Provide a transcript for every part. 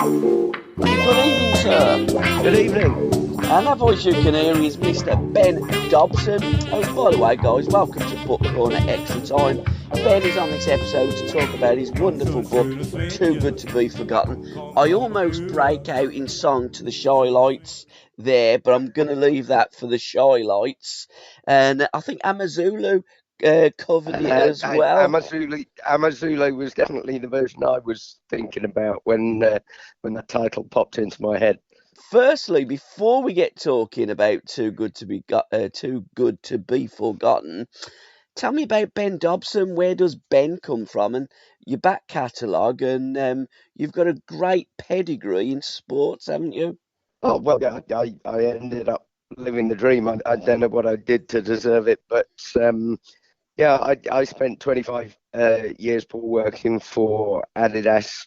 Good evening, sir. Good evening. And that voice you can hear is Mr. Ben Dobson. Oh, by the way, guys, welcome to Book Corner Extra Time. Ben is on this episode to talk about his wonderful book, Too Good to Be Forgotten. I almost break out in song to the Shy Lights there, but I'm going to leave that for the Shy Lights. And I think Amazulu covered it as well. Amazulu was definitely the version I was thinking about when the title popped into my head. Firstly, before we get talking about Too Good to Be Forgotten, tell me about Ben Dobson. Where does Ben come from? And your back catalogue, and you've got a great pedigree in sports, haven't you? Oh well, yeah, I ended up living the dream. I don't know what I did to deserve it, but yeah, I spent 25 years working for Adidas,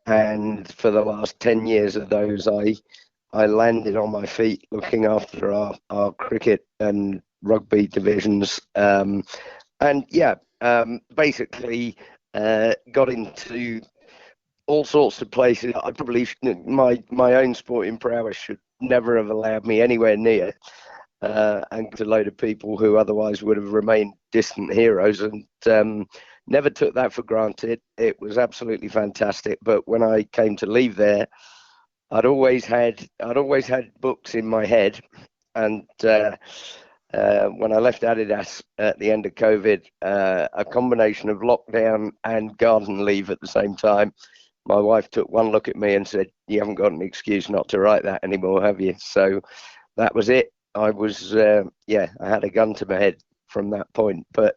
and for the last 10 years of those, I landed on my feet looking after our cricket and rugby divisions. And yeah, basically got into all sorts of places. I probably my own sporting prowess should never have allowed me anywhere near, and to a load of people who otherwise would have remained distant heroes, and never took that for granted. It was absolutely fantastic. But when I came to leave there, I'd always had books in my head, and when I left Adidas at the end of COVID, a combination of lockdown and garden leave at the same time, my wife took one look at me and said, "You haven't got an excuse not to write that anymore, have you?" So that was it. I had a gun to my head from that point. But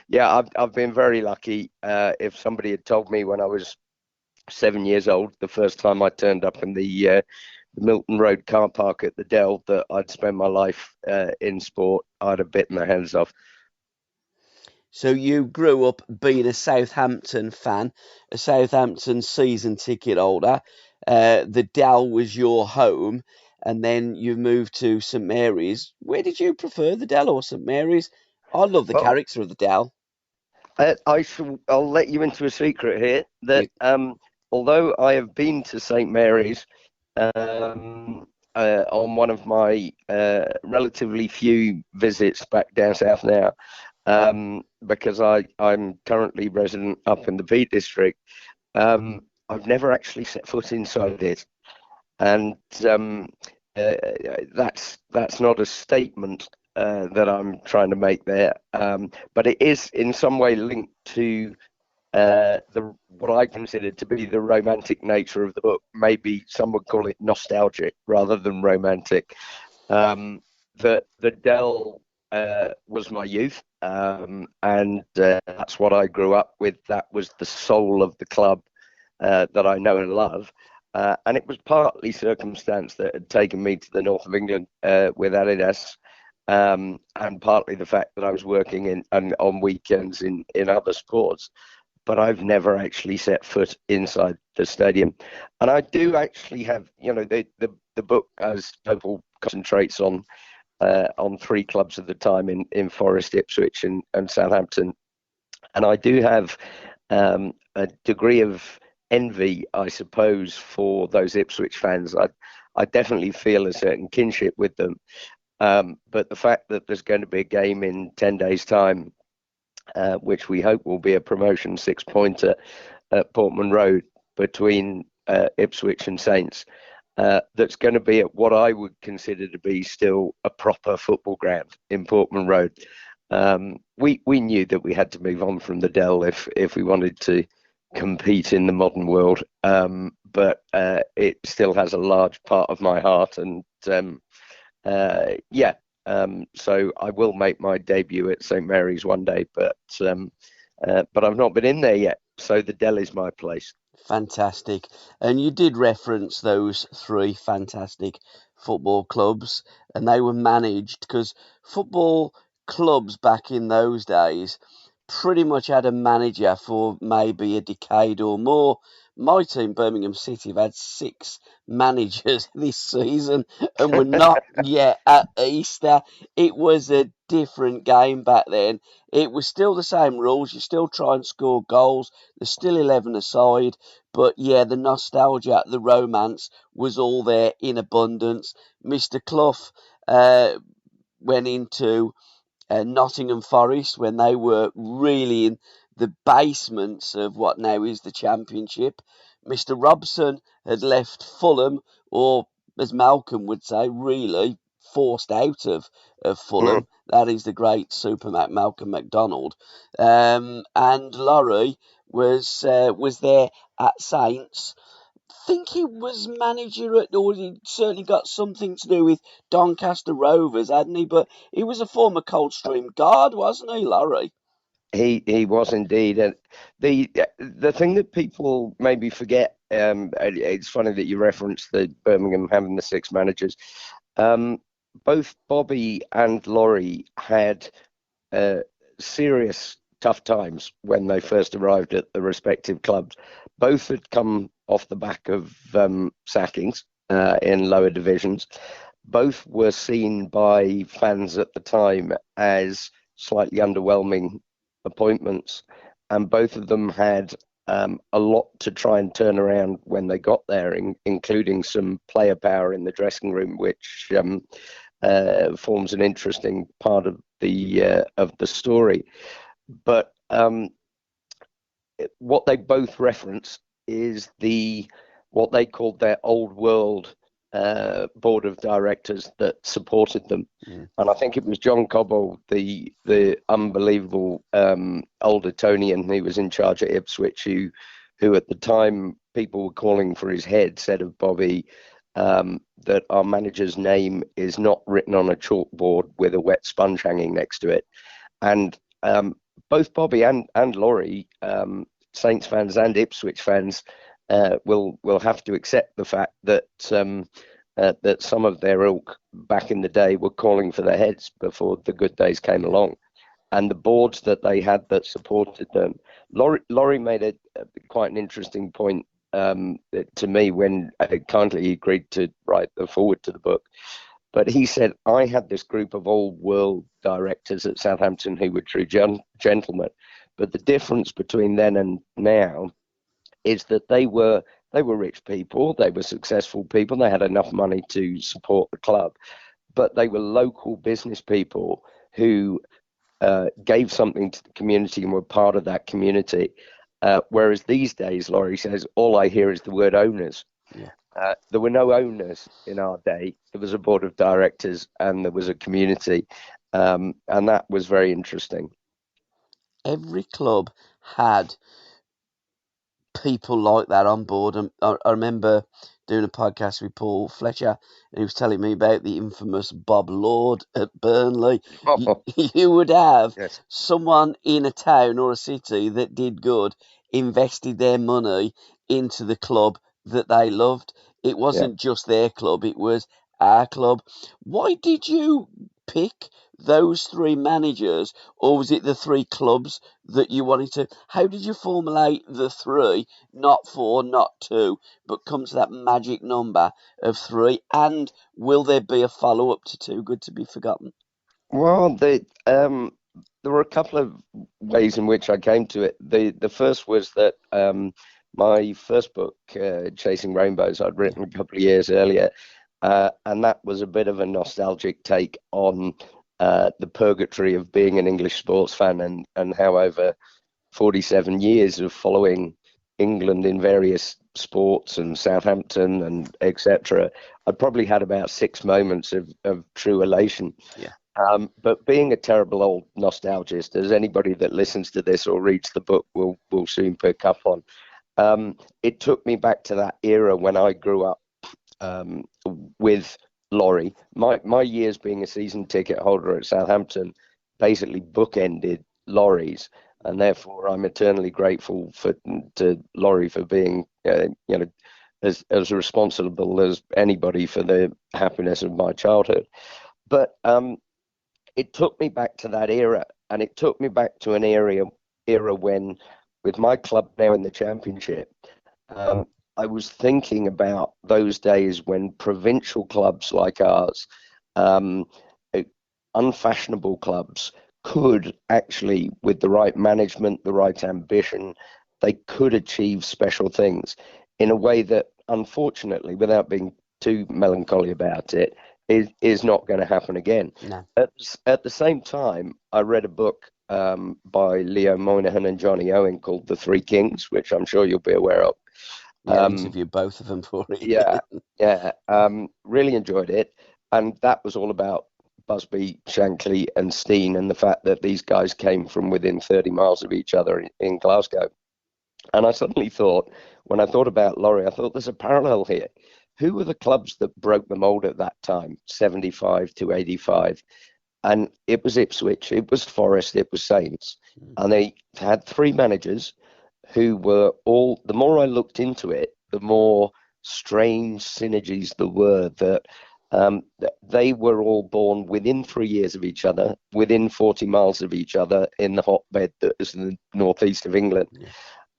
yeah, I've been very lucky. If somebody had told me when I was 7 years old, the first time I turned up in the Milton Road car park at the Dell, that I'd spend my life in sport, I'd have bitten their hands off. So you grew up being a Southampton fan, a Southampton season ticket holder. The Dell was your home, and then you moved to St Mary's. Where did you prefer, the Dell or St Mary's? I love the Well, character of the Dell. I'll let you into a secret here that You, although I have been to St Mary's on one of my relatively few visits back down south now, because I'm currently resident up in the Peak District, I've never actually set foot inside it, and um, uh, that's not a statement that I'm trying to make there, but it is in some way linked to the what I consider to be the romantic nature of the book. Maybe some would call it nostalgic rather than romantic. Um, the Dell was my youth, and that's what I grew up with. That was the soul of the club that I know and love. And it was partly circumstance that had taken me to the north of England with Adidas, and partly the fact that I was working on weekends in other sports. But I've never actually set foot inside the stadium. And I do actually have, the book, as Topol concentrates on three clubs at the time in Forest, Ipswich, and Southampton. And I do have a degree of envy, I suppose, for those Ipswich fans. I definitely feel a certain kinship with them. But the fact that there's going to be a game in 10 days' time, which we hope will be a promotion six-pointer at Portman Road between Ipswich and Saints, that's going to be at what I would consider to be still a proper football ground in Portman Road. We knew that we had to move on from the Dell if we wanted to compete in the modern world, but it still has a large part of my heart, and yeah. So I will make my debut at St Mary's one day, but I've not been in there yet. So the Dell is my place. fantastic. And you did reference those three fantastic football clubs, and they were managed because football clubs back in those days pretty much had a manager for maybe a decade or more. My team, Birmingham City, have had 6 managers this season, and we're not yet at Easter. It was a different game back then. It was still the same rules. You still try and score goals. There's still 11 aside. But yeah, the nostalgia, the romance was all there in abundance. Mr. Clough went into Nottingham Forest when they were really in the basements of what now is the Championship. Mr. Robson had left Fulham, or as Malcolm would say, really forced out of Mm. Fulham. That is the great Super Malcolm MacDonald. And Laurie was there at Saints. Think he was manager at, or he certainly got something to do with Doncaster Rovers, hadn't he? But he was a former Coldstream guard, wasn't he, Laurie? He was indeed, and the thing that people maybe forget. It's funny that you referenced the Birmingham having the 6 managers. Um, Both Bobby and Laurie had serious tough times when they first arrived at the respective clubs. Both had come off the back of sackings in lower divisions. Both were seen by fans at the time as slightly underwhelming appointments, and both of them had a lot to try and turn around when they got there, including some player power in the dressing room, which forms an interesting part of the story. But what they both reference is what they called their old world board of directors that supported them. Mm. And I think it was John Cobbold, the unbelievable old Etonian who was in charge at Ipswich, who at the time people were calling for his head, said of Bobby that our manager's name is not written on a chalkboard with a wet sponge hanging next to it. And both Bobby and Laurie, Saints fans and Ipswich fans, will have to accept the fact that that some of their ilk back in the day were calling for their heads before the good days came along, and the boards that they had that supported them. Laurie made quite an interesting point to me when kindly he agreed to write the forward to the book. But he said, I had this group of old world directors at Southampton who were true gentlemen. But the difference between then and now is that they were rich people, they were successful people, they had enough money to support the club, but they were local business people who gave something to the community and were part of that community. Whereas these days, Laurie says, all I hear is the word owners. Yeah. There were no owners in our day. There was a board of directors and there was a community. And that was very interesting. Every club had people like that on board. And I remember doing a podcast with Paul Fletcher, and he was telling me about the infamous Bob Lord at Burnley. You, Oh, you would have yes. someone in a town or a city that did good, invested their money into the club that they loved. It Yeah. wasn't just their club, it was our club. Why did you pick those 3 managers, or was it the 3 clubs that you wanted to? How did you formulate the 3, not 4, not 2, but come to that magic number of 3? And will there be a follow up to Too Good to Be Forgotten? Well, there were a couple of ways in which I came to it. The first was that my first book, Chasing Rainbows, I'd written a couple of years earlier, and that was a bit of a nostalgic take on the purgatory of being an English sports fan, and how over 47 years of following England in various sports and Southampton and etc. I'd probably had about 6 moments of true elation. Yeah. But being a terrible old nostalgist, as anybody that listens to this or reads the book will soon pick up on, it took me back to that era when I grew up with Laurie. My years being a season ticket holder at Southampton basically bookended Laurie's, and therefore I'm eternally grateful to Laurie for being as responsible as anybody for the happiness of my childhood. But it took me back to that era, and it took me back to an era when, with my club now in the Championship, I was thinking about those days when provincial clubs like ours, um, uh, unfashionable clubs, could actually, with the right management, the right ambition, they could achieve special things in a way that, unfortunately, without being too melancholy about it, is not going to happen again. No. At the same time, I read a book by Leo Moynihan and Johnny Owen called The Three Kings, which I'm sure you'll be aware of. Yeah, I Um, interviewed both of them for yeah, it. yeah, really enjoyed it. And that was all about Busby, Shankly, and Steen, and the fact that these guys came from within 30 miles of each other in Glasgow. And I suddenly thought, when I thought about Laurie, I thought there's a parallel here. Who were the clubs that broke the mold at that time, 75 to 85? And it was Ipswich, it was Forest, it was Saints. And they had three managers who were all, the more I looked into it, the more strange synergies there were that they were all born within 3 years of each other, within 40 miles of each other in the hotbed that is in the northeast of England. Yeah.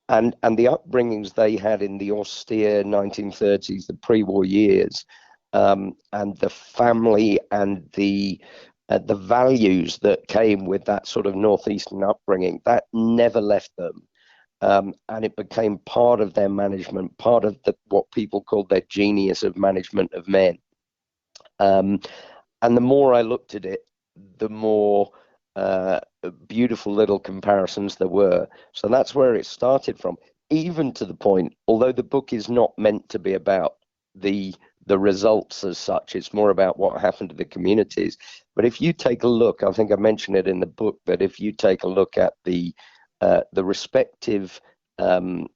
And the upbringings they had in the austere 1930s, the pre-war years, and the family and the values that came with that sort of northeastern upbringing, that never left them. And it became part of their management, part of what people called their genius of management of men. Um, and the more I looked at it, the more uh, beautiful little comparisons there were. So that's where it started from, even to the point, although the book is not meant to be about the the results as such, it's more about what happened to the communities. But if you take a look, I think I mentioned it in the book, that if you take a look at the respective um,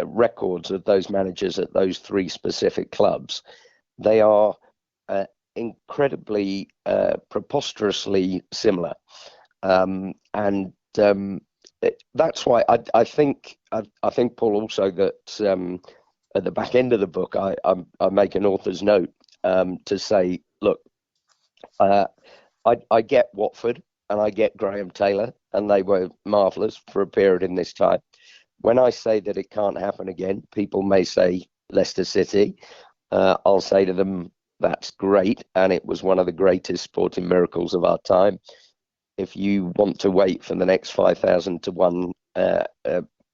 records of those managers at those three specific clubs, they are uh, incredibly preposterously similar, and that's why I think Paul also that at the back end of the book I make an author's note to say, look, uh, I get Watford and I get Graham Taylor, and they were marvellous for a period in this time. When I say that it can't happen again, people may say Leicester City. I'll say to them, that's great, and it was one of the greatest sporting miracles of our time. If you want to wait for the next 5,000 to one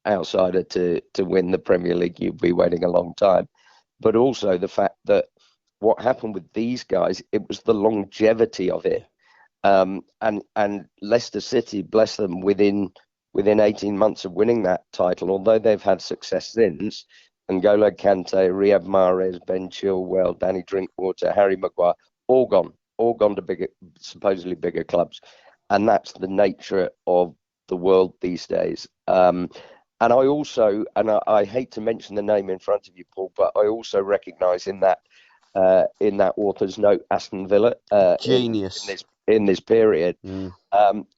outsider to win the Premier League, you'll be waiting a long time. But also the fact that what happened with these guys, it was the longevity of it. And Leicester City, bless them, within 18 months of winning that title, although they've had success since, N'Golo Kante, Riyad Mahrez, Ben Chilwell, Danny Drinkwater, Harry Maguire, all gone to bigger, supposedly bigger clubs. And that's the nature of the world these days. And I also, and I hate to mention the name in front of you, Paul, but I also recognise in that author's note, Aston Villa, Genius. in this period. Mm.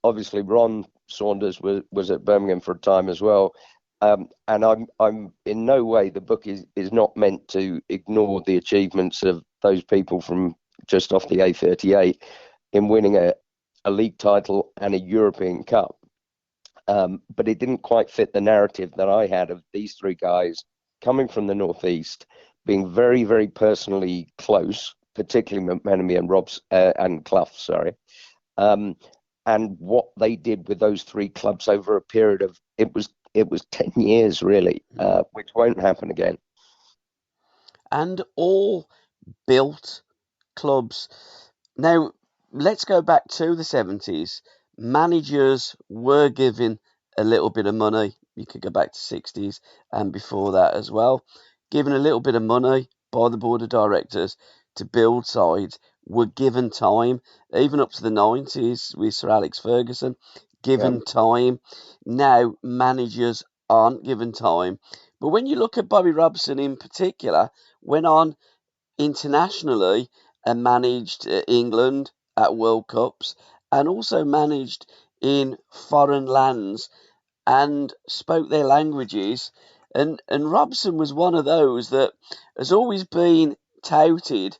Obviously, Ron Saunders was at Birmingham for a time as well. And I'm in no way, the book is not meant to ignore the achievements of those people from just off the A38 in winning a league title and a European Cup. But it didn't quite fit the narrative that I had of these three guys coming from the Northeast, being very, very personally close, particularly McMenemy and and Clough, sorry. Um, and what they did with those three clubs over a period of, it was 10 years really, which won't happen again. And all built clubs. Now, let's go back to the 70s. Managers were given a little bit of money. You could go back to 60s and before that as well. Given a little bit of money by the board of directors to build sides, were given time, even up to the 90s with Sir Alex Ferguson, Yeah. given time. Now, managers aren't given time. But when you look at Bobby Robson in particular, went on internationally and managed England at World Cups and also managed in foreign lands and spoke their languages. And Robson was one of those that has always been touted.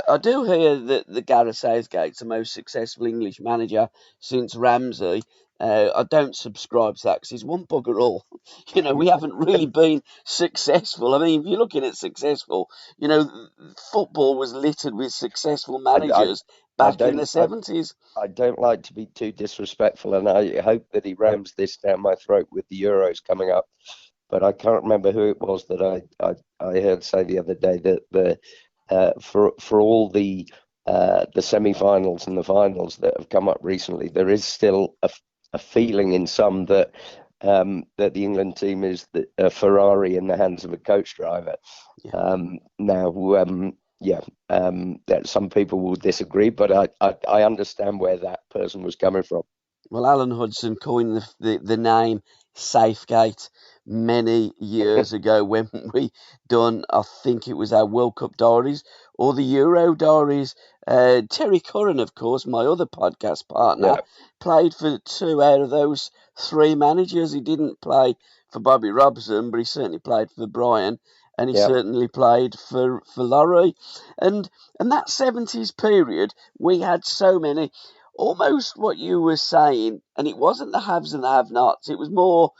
I do hear that the Gareth Southgate's the most successful English manager since Ramsey, I don't subscribe to that because it's one bugger all. We haven't really been successful. I mean, if you're looking at successful, football was littered with successful I, I, managers I back in the don't. 70s. I don't like to be too disrespectful, and I hope that he rams this down my throat with the Euros coming up. But I can't remember who it was that I heard say the other day that for all the semi-finals and the finals that have come up recently, there is still a feeling in some that the England team is a Ferrari in the hands of a coach driver. Yeah. Now, yeah, that some people will disagree, but I understand where that person was coming from. Well, Alan Hudson coined the name Safegate many years ago when we done, I think it was our World Cup diaries or the Euro diaries. Terry Curran, of course, my other podcast partner, Yeah, played for two out of those three managers. He didn't play for Bobby Robson, but he certainly played for Brian, and he yeah, certainly played for Laurie. And that 70s period, we had so many, almost what you were saying, and it wasn't the haves and the have-nots. It was more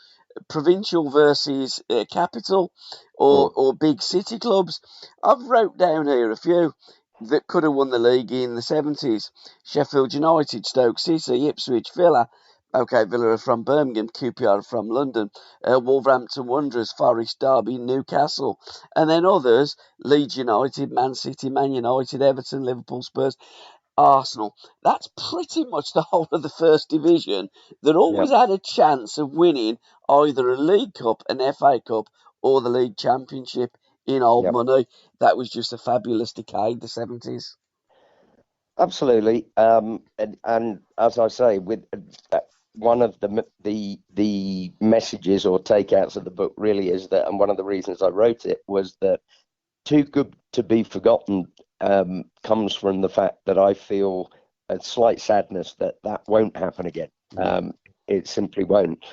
provincial versus capital, or mm, big city clubs. I've wrote down here a few that could have won the league in the 70s: Sheffield United, Stoke City, Ipswich, Villa. Okay, Villa are from Birmingham, QPR are from London, Wolverhampton Wanderers, Forest, Derby, Newcastle, and then others: Leeds United, Man City, Man United, Everton, Liverpool, Spurs, Arsenal. That's pretty much the whole of the first division that yeah, always had a chance of winning either a League Cup, an FA Cup, or the League Championship in old yeah. money. That was just a fabulous decade, the 70s. Absolutely. And as I say, with one of the messages or takeouts of the book really is that, and one of the reasons I wrote it was that too good to be forgotten comes from the fact that I feel a slight sadness that that won't happen again. Yeah. It simply won't.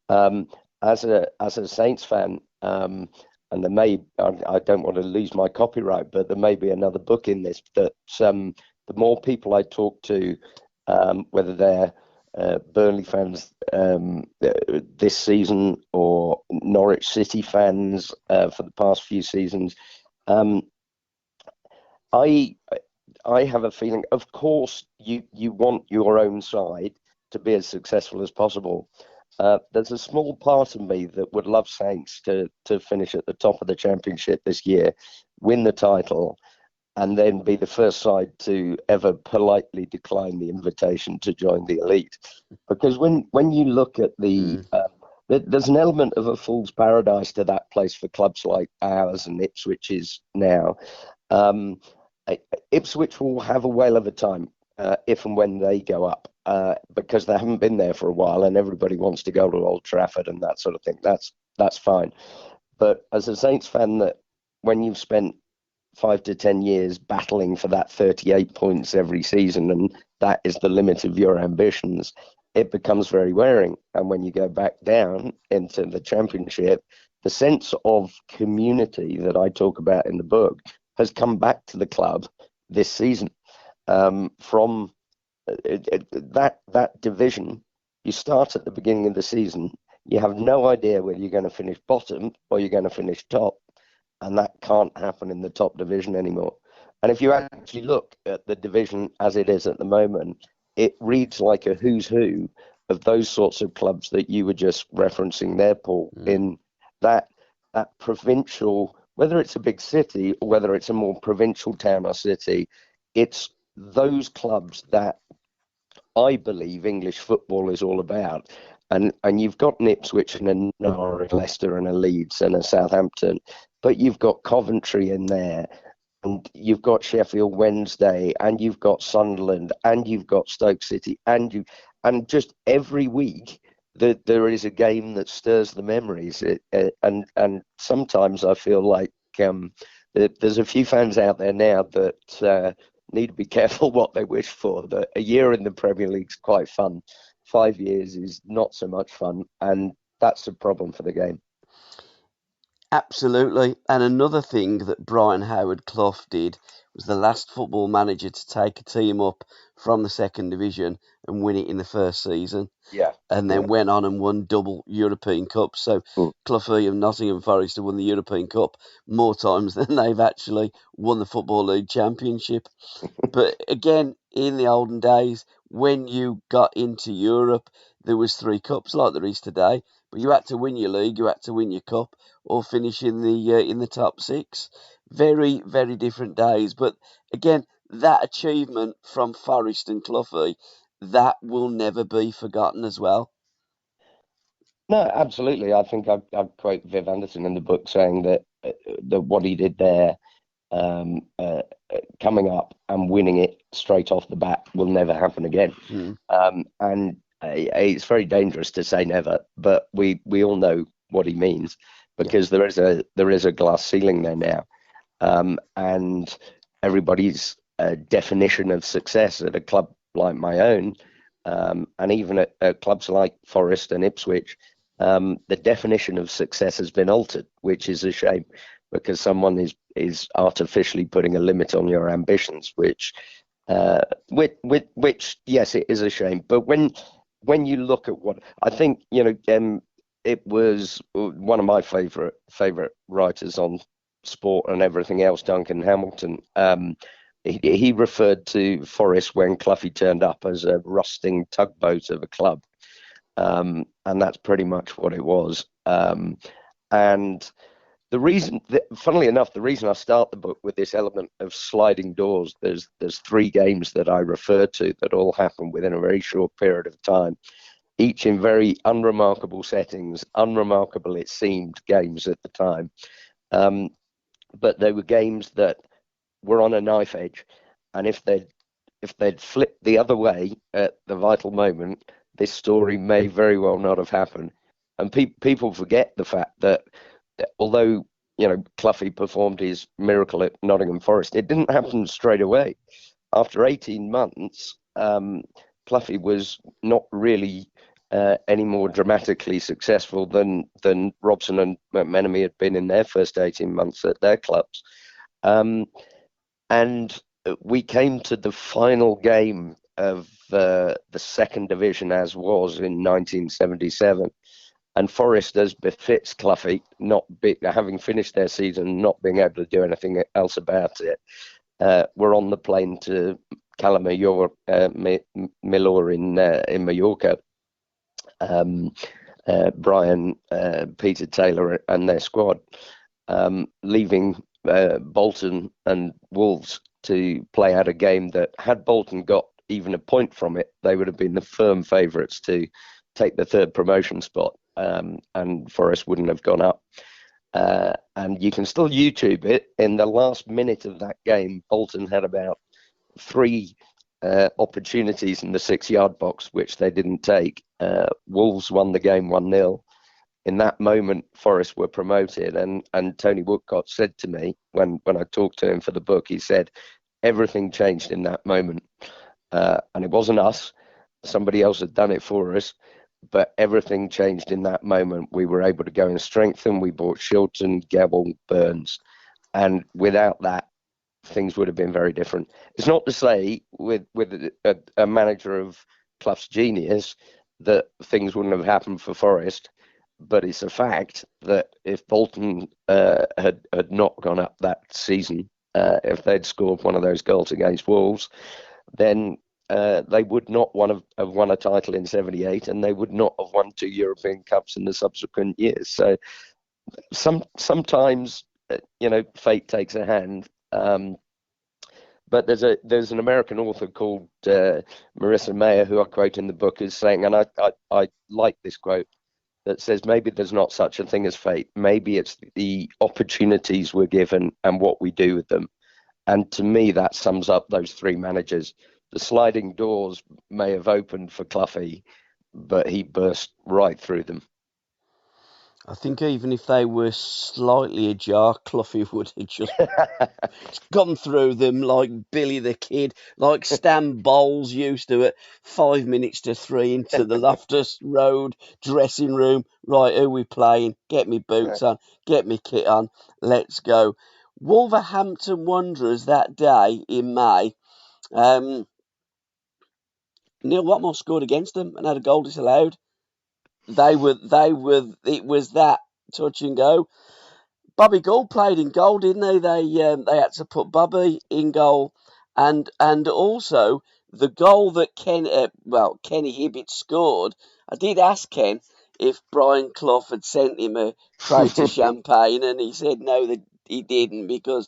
Um, as a Saints fan, and I don't want to lose my copyright, but there may be another book in this that the more people I talk to, whether they're Burnley fans this season or Norwich City fans for the past few seasons, um, I I have a feeling, of course, you want your own side to be as successful as possible. There's a small part of me that would love Saints to finish at the top of the championship this year, win the title, and then be the first side to ever politely decline the invitation to join the elite. Because when you look at Mm. there's an element of a fool's paradise to that place for clubs like ours and Ipswich's now. Um, Ipswich will have a whale of a time if and when they go up because they haven't been there for a while and everybody wants to go to Old Trafford and that sort of thing. That's fine. But as a Saints fan, that when you've spent 5 to 10 years battling for that 38 points every season, and that is the limit of your ambitions, it becomes very wearing. And when you go back down into the championship, the sense of community that I talk about in the book has come back to the club this season. From that division, you start at the beginning of the season, you have no idea whether you're going to finish bottom or you're going to finish top, and that can't happen in the top division anymore. And if you actually look at the division as it is at the moment, it reads like a who's who of those sorts of clubs that you were just referencing there, Paul, Mm. in that provincial, whether it's a big city or whether it's a more provincial town or city, it's those clubs that I believe English football is all about. And you've got an Ipswich and a Norwich, Leicester and a Leeds and a Southampton, but you've got Coventry in there, and you've got Sheffield Wednesday, and you've got Sunderland, and you've got Stoke City, and just every week there is a game that stirs the memories. And sometimes I feel like there's a few fans out there now that need to be careful what they wish for. That a year in the Premier League's quite fun. 5 years is not so much fun, and that's a problem for the game. Absolutely. And another thing that Brian Howard Clough did was the last football manager to take a team up from the second division and win it in the first season, Yeah, and yeah. then went on and won double European Cups. So Mm. Clough and Nottingham Forest have won the European Cup more times than they've actually won the Football League Championship. But again, in the olden days, when you got into Europe, there was three cups like there is today. But you had to win your league, you had to win your cup, or finish in the top six. Very, very different days. But again, that achievement from Forest and Cloughy, that will never be forgotten as well. No, absolutely. I think I quote Viv Anderson in the book saying that what he did there, um, uh, coming up and winning it straight off the bat, will never happen again. Mm, And it's very dangerous to say never, but we all know what he means, yeah. because there is a glass ceiling there now, and everybody's definition of success at a club like my own, and even at clubs like Forest and Ipswich, the definition of success has been altered, which is a shame, because someone is artificially putting a limit on your ambitions, which yes, it is a shame. But when you look at what I think, it was one of my favorite writers on sport and everything else, Duncan Hamilton. He referred to Forest when Cloughie turned up as a rusting tugboat of a club, and that's pretty much what it was. And funnily enough, the reason I start the book with this element of sliding doors, there's three games that I refer to that all happened within a very short period of time, each in very unremarkable settings, unremarkable it seemed games at the time. Um, but they were games that were on a knife edge, and if they'd flipped the other way at the vital moment, this story may very well not have happened. And people forget the fact that although Cloughie performed his miracle at Nottingham Forest, it didn't happen straight away. After 18 months, Cloughie was not really any more dramatically successful than Robson and McMenemy had been in their first 18 months at their clubs. Um, and we came to the final game of the second division, as was in 1977. And Forest, as befits Cloughie, having finished their season, not being able to do anything else about it, were on the plane to Calamajor, Milor in Mallorca. Brian, Peter Taylor, and their squad, leaving Bolton and Wolves to play out a game that, had Bolton got even a point from it, they would have been the firm favourites to take the third promotion spot, and Forest wouldn't have gone up. And you can still YouTube it. In the last minute of that game, Bolton had about three opportunities in the 6-yard box, which they didn't take. Wolves won the game 1-0. In that moment, Forest were promoted, and Tony Woodcock said to me when I talked to him for the book, he said, everything changed in that moment. And it wasn't us. Somebody else had done it for us, but everything changed in that moment. We were able to go and strengthen. We bought Shilton, Gebel, Burns. And without that, things would have been very different. It's not to say with a manager of Clough's genius that things wouldn't have happened for Forest, but it's a fact that if Bolton had not gone up that season, if they'd scored one of those goals against Wolves, then they would not have won a title in '78, and they would not have won 2 European Cups in the subsequent years. So sometimes, fate takes a hand. But there's an American author called Marissa Mayer, who I quote in the book, as saying, and I like this quote, that says, maybe there's not such a thing as fate. Maybe it's the opportunities we're given and what we do with them. And to me, that sums up those three managers. The sliding doors may have opened for Cloughie, but he burst right through them. I think even if they were slightly ajar, Cloughie would have just gone through them like Billy the Kid, like Stan Bowles used to at 5 minutes to 3 into the Loftus Road dressing room. Right, who we playing? Get me boots on, get me kit on, let's go. Wolverhampton Wanderers that day in May. Neil Watmore scored against them and had a goal disallowed. It was that touch and go. Bobby Gould played in goal, didn't they? They had to put Bobby in goal, and also the goal that Kenny Hibbett scored. I did ask Ken if Brian Clough had sent him a crate of champagne, and he said no, that he didn't, because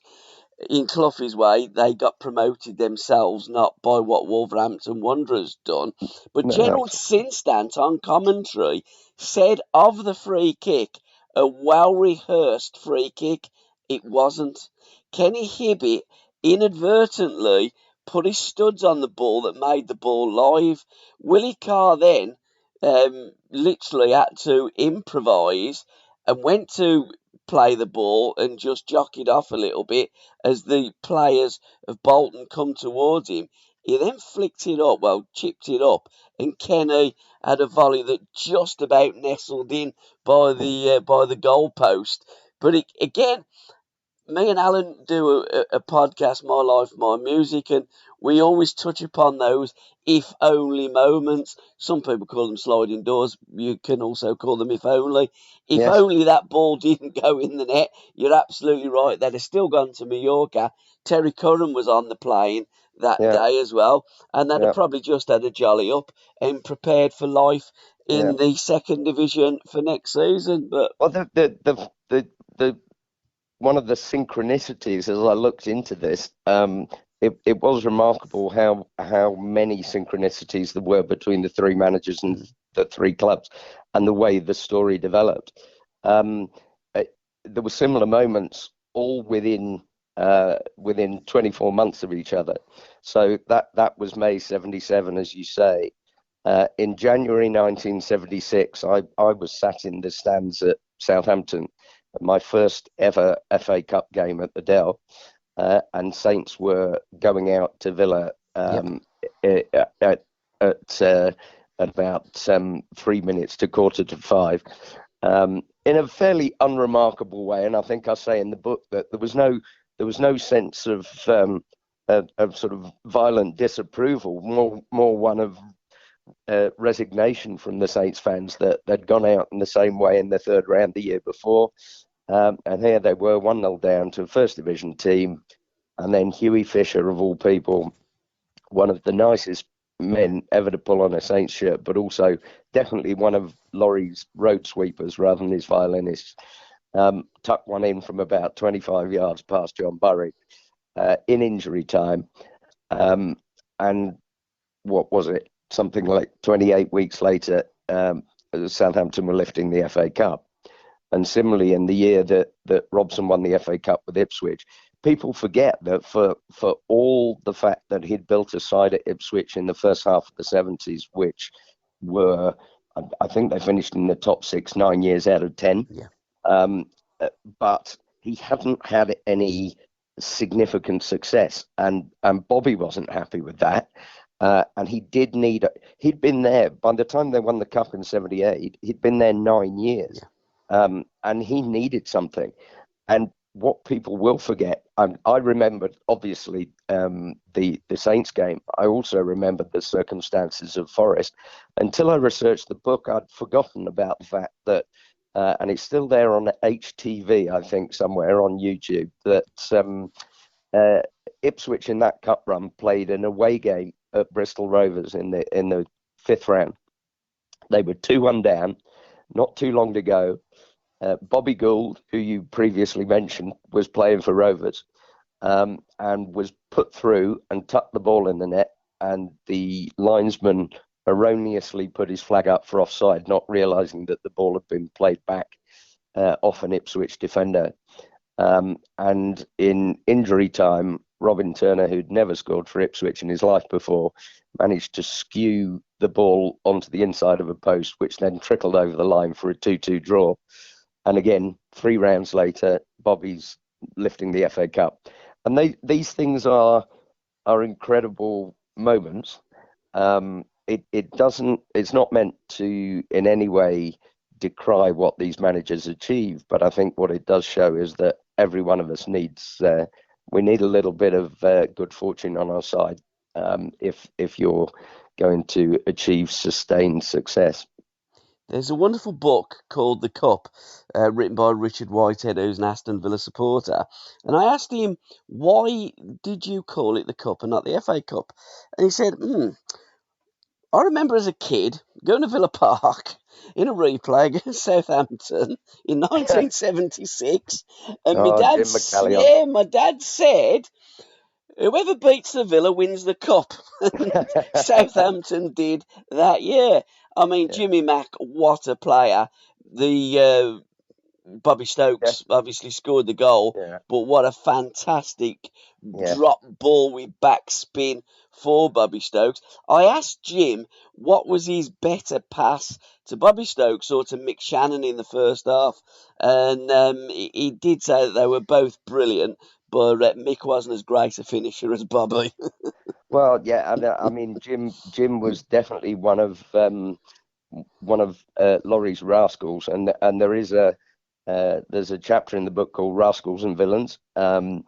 in Clough's way, they got promoted themselves, not by what Wolverhampton Wanderers done. But No, Gerald Sinstant on commentary said of the free kick, a well-rehearsed free kick, it wasn't. Kenny Hibbett inadvertently put his studs on the ball that made the ball live. Willie Carr then literally had to improvise and went to play the ball and just jock it off a little bit as the players of Bolton come towards him. He then flicked it up, chipped it up, and Kenny had a volley that just about nestled in by the goal post. But again, me and Alan do a podcast, My Life, My Music, and we always touch upon those if only moments. Some people call them sliding doors. You can also call them if only. If yes, only that ball didn't go in the net. You're absolutely right. They'd have still gone to Mallorca. Terry Curran was on the plane that yeah, day as well, and they'd have yeah, probably just had a jolly up and prepared for life yeah. in the second division for next season. But Well, the one of the synchronicities as I looked into this, it was remarkable how many synchronicities there were between the three managers and the three clubs, and the way the story developed. Um, there were similar moments all within 24 months of each other. So that was May 77, as you say. In January 1976, I was sat in the stands at Southampton, my first ever FA Cup game at the Dell, and Saints were going out to Villa yep. at about 3 minutes to quarter to five, in a fairly unremarkable way. And I think I say in the book that there was no sense of sort of violent disapproval, more one of resignation from the Saints fans that they'd gone out in the same way in the third round the year before. And here they were 1-0 down to a first division team. And then Hughie Fisher, of all people, one of the nicest men ever to pull on a Saints shirt, but also definitely one of Laurie's road sweepers rather than his violinists, tucked one in from about 25 yards past John Burry in injury time. And what was it? Something like 28 weeks later, Southampton were lifting the FA Cup. And similarly, in the year that Robson won the FA Cup with Ipswich, people forget that for all the fact that he'd built a side at Ipswich in the first half of the 70s, which were, I think they finished in the top 6 9 years out of 10. Yeah. But he hadn't had any significant success, and Bobby wasn't happy with that. And he did need, he'd been there by the time they won the cup in 78, he'd been there 9 years. Yeah. And he needed something. And what people will forget, I remembered obviously the Saints game. I also remembered the circumstances of Forest. Until I researched the book, I'd forgotten about the fact that, and it's still there on HTV, I think, somewhere on YouTube, that Ipswich in that cup run played an away game at Bristol Rovers in the fifth round. They were 2-1 down, not too long to go. Bobby Gould, who you previously mentioned, was playing for Rovers, and was put through and tucked the ball in the net, and the linesman erroneously put his flag up for offside, not realising that the ball had been played back off an Ipswich defender. And in injury time, Robin Turner, who'd never scored for Ipswich in his life before, managed to skew the ball onto the inside of a post, which then trickled over the line for a 2-2 draw. And again, 3 rounds later, Bobby's lifting the FA Cup. And these things are incredible moments. It's not meant to in any way decry what these managers achieve, but I think what it does show is that every one of us we need a little bit of good fortune on our side, if you're going to achieve sustained success. There's a wonderful book called The Cup, written by Richard Whitehead, who's an Aston Villa supporter. And I asked him, why did you call it The Cup and not the FA Cup? And he said, I remember as a kid going to Villa Park in a replay against Southampton in 1976. And Jim McCallion. my dad said, whoever beats the Villa wins the cup. Southampton did that year. I mean, Yeah. Jimmy Mack, what a player. The Bobby Stokes obviously scored the goal, but what a fantastic drop ball with backspin for Bobby Stokes. I asked Jim what was his better pass, to Bobby Stokes or to Mick Shannon in the first half, and he did say that they were both brilliant, but Mick wasn't as great a finisher as Bobby. Well, yeah, and I mean, Jim was definitely one of Laurie's rascals, and there's a chapter in the book called Rascals and Villains, and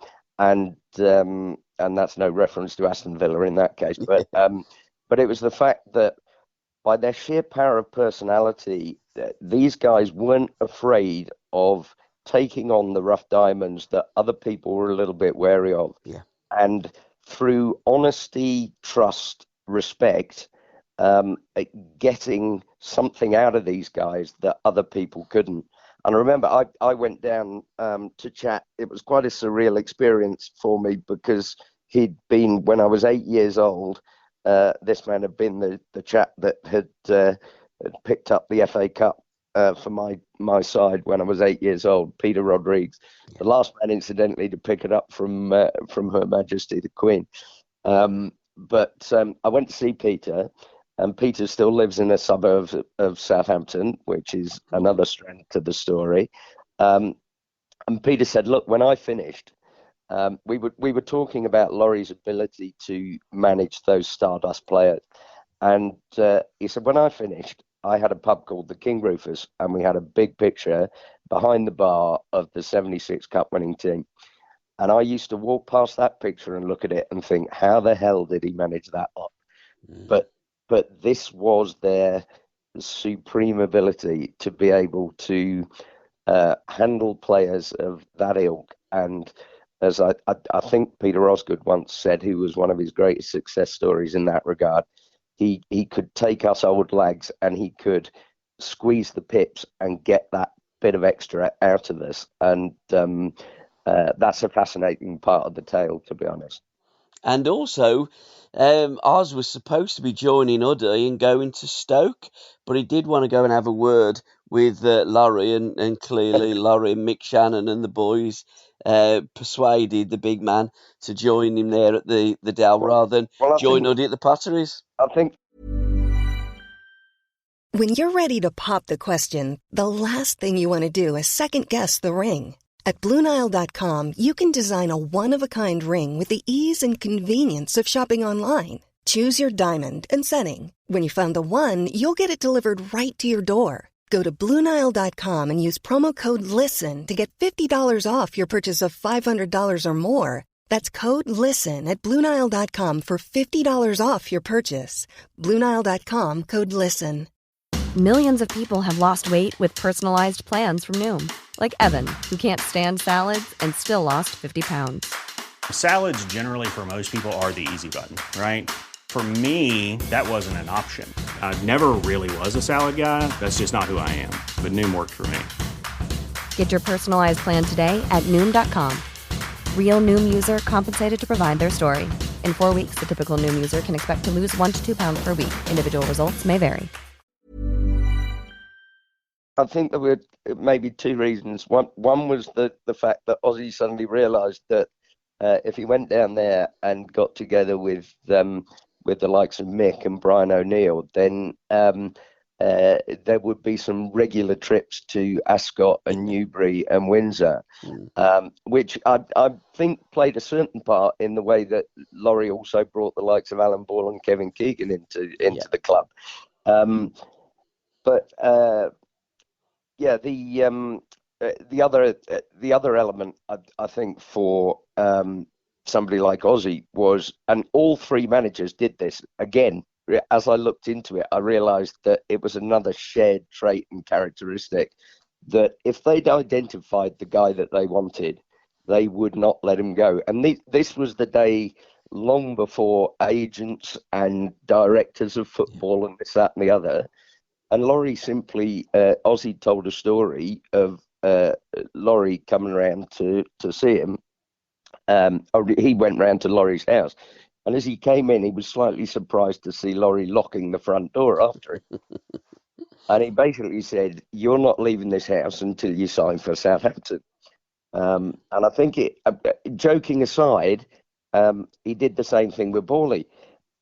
that's no reference to Aston Villa in that case, but it was the fact that by their sheer power of personality, these guys weren't afraid of taking on the rough diamonds that other people were a little bit wary of. Yeah. And through honesty, trust, respect, getting something out of these guys that other people couldn't. And I remember I went down to chat. It was quite a surreal experience for me because he'd been, when I was 8 years old, this man had been the chap that had picked up the FA Cup for my side when I was 8 years old, Peter Rodrigues, the last man, incidentally, to pick it up from Her Majesty the Queen. But I went to see Peter, and Peter still lives in a suburb of Southampton, which is another strand to the story. And Peter said, "Look, when I finished, we were talking about Laurie's ability to manage those Stardust players, and he said, when I finished, I had a pub called the King Rufus, and we had a big picture behind the bar of the 76 Cup winning team. And I used to walk past that picture and look at it and think, how the hell did he manage that lot? But this was their supreme ability to be able to handle players of that ilk. And as I think Peter Osgood once said, who was one of his greatest success stories in that regard, he could take us old lags and he could squeeze the pips and get that bit of extra out of us. And that's a fascinating part of the tale, to be honest. And also, Oz was supposed to be joining Uddy and going to Stoke, but he did want to go and have a word with Laurie, and clearly Laurie and Mick Shannon and the boys persuaded the big man to join him there at the Dell rather than join Uddy at the Potteries. I think when you're ready to pop the question, the last thing you want to do is second-guess the ring. At BlueNile.com, you can design a one-of-a-kind ring with the ease and convenience of shopping online. Choose your diamond and setting. When you find the one, you'll get it delivered right to your door. Go to BlueNile.com and use promo code LISTEN to get $50 off your purchase of $500 or more. That's code LISTEN at BlueNile.com for $50 off your purchase. BlueNile.com, code LISTEN. Millions of people have lost weight with personalized plans from Noom. Like Evan, who can't stand salads and still lost 50 pounds. Salads generally for most people are the easy button, right? For me, that wasn't an option. I never really was a salad guy. That's just not who I am. But Noom worked for me. Get your personalized plan today at Noom.com. Real Noom user compensated to provide their story. In 4 weeks, the typical Noom user can expect to lose 1 to 2 pounds per week. Individual results may vary. I think there were maybe two reasons. One was the fact that Ozzy suddenly realised that if he went down there and got together with the likes of Mick and Brian O'Neill, then there would be some regular trips to Ascot and Newbury and Windsor, which I think played a certain part in the way that Laurie also brought the likes of Alan Ball and Kevin Keegan into the club. But yeah, the other element I think for somebody like Ozzy was, and all three managers did this again. As I looked into it, I realised that it was another shared trait and characteristic, that if they'd identified the guy that they wanted, they would not let him go. And this was the day long before agents and directors of football and this, that, and the other. And Laurie simply, Ozzy told a story of Laurie coming around to see him. He went round to Laurie's house. And as he came in, he was slightly surprised to see Laurie locking the front door after him. And he basically said, "You're not leaving this house until you sign for Southampton." And I think joking aside, he did the same thing with Bawley.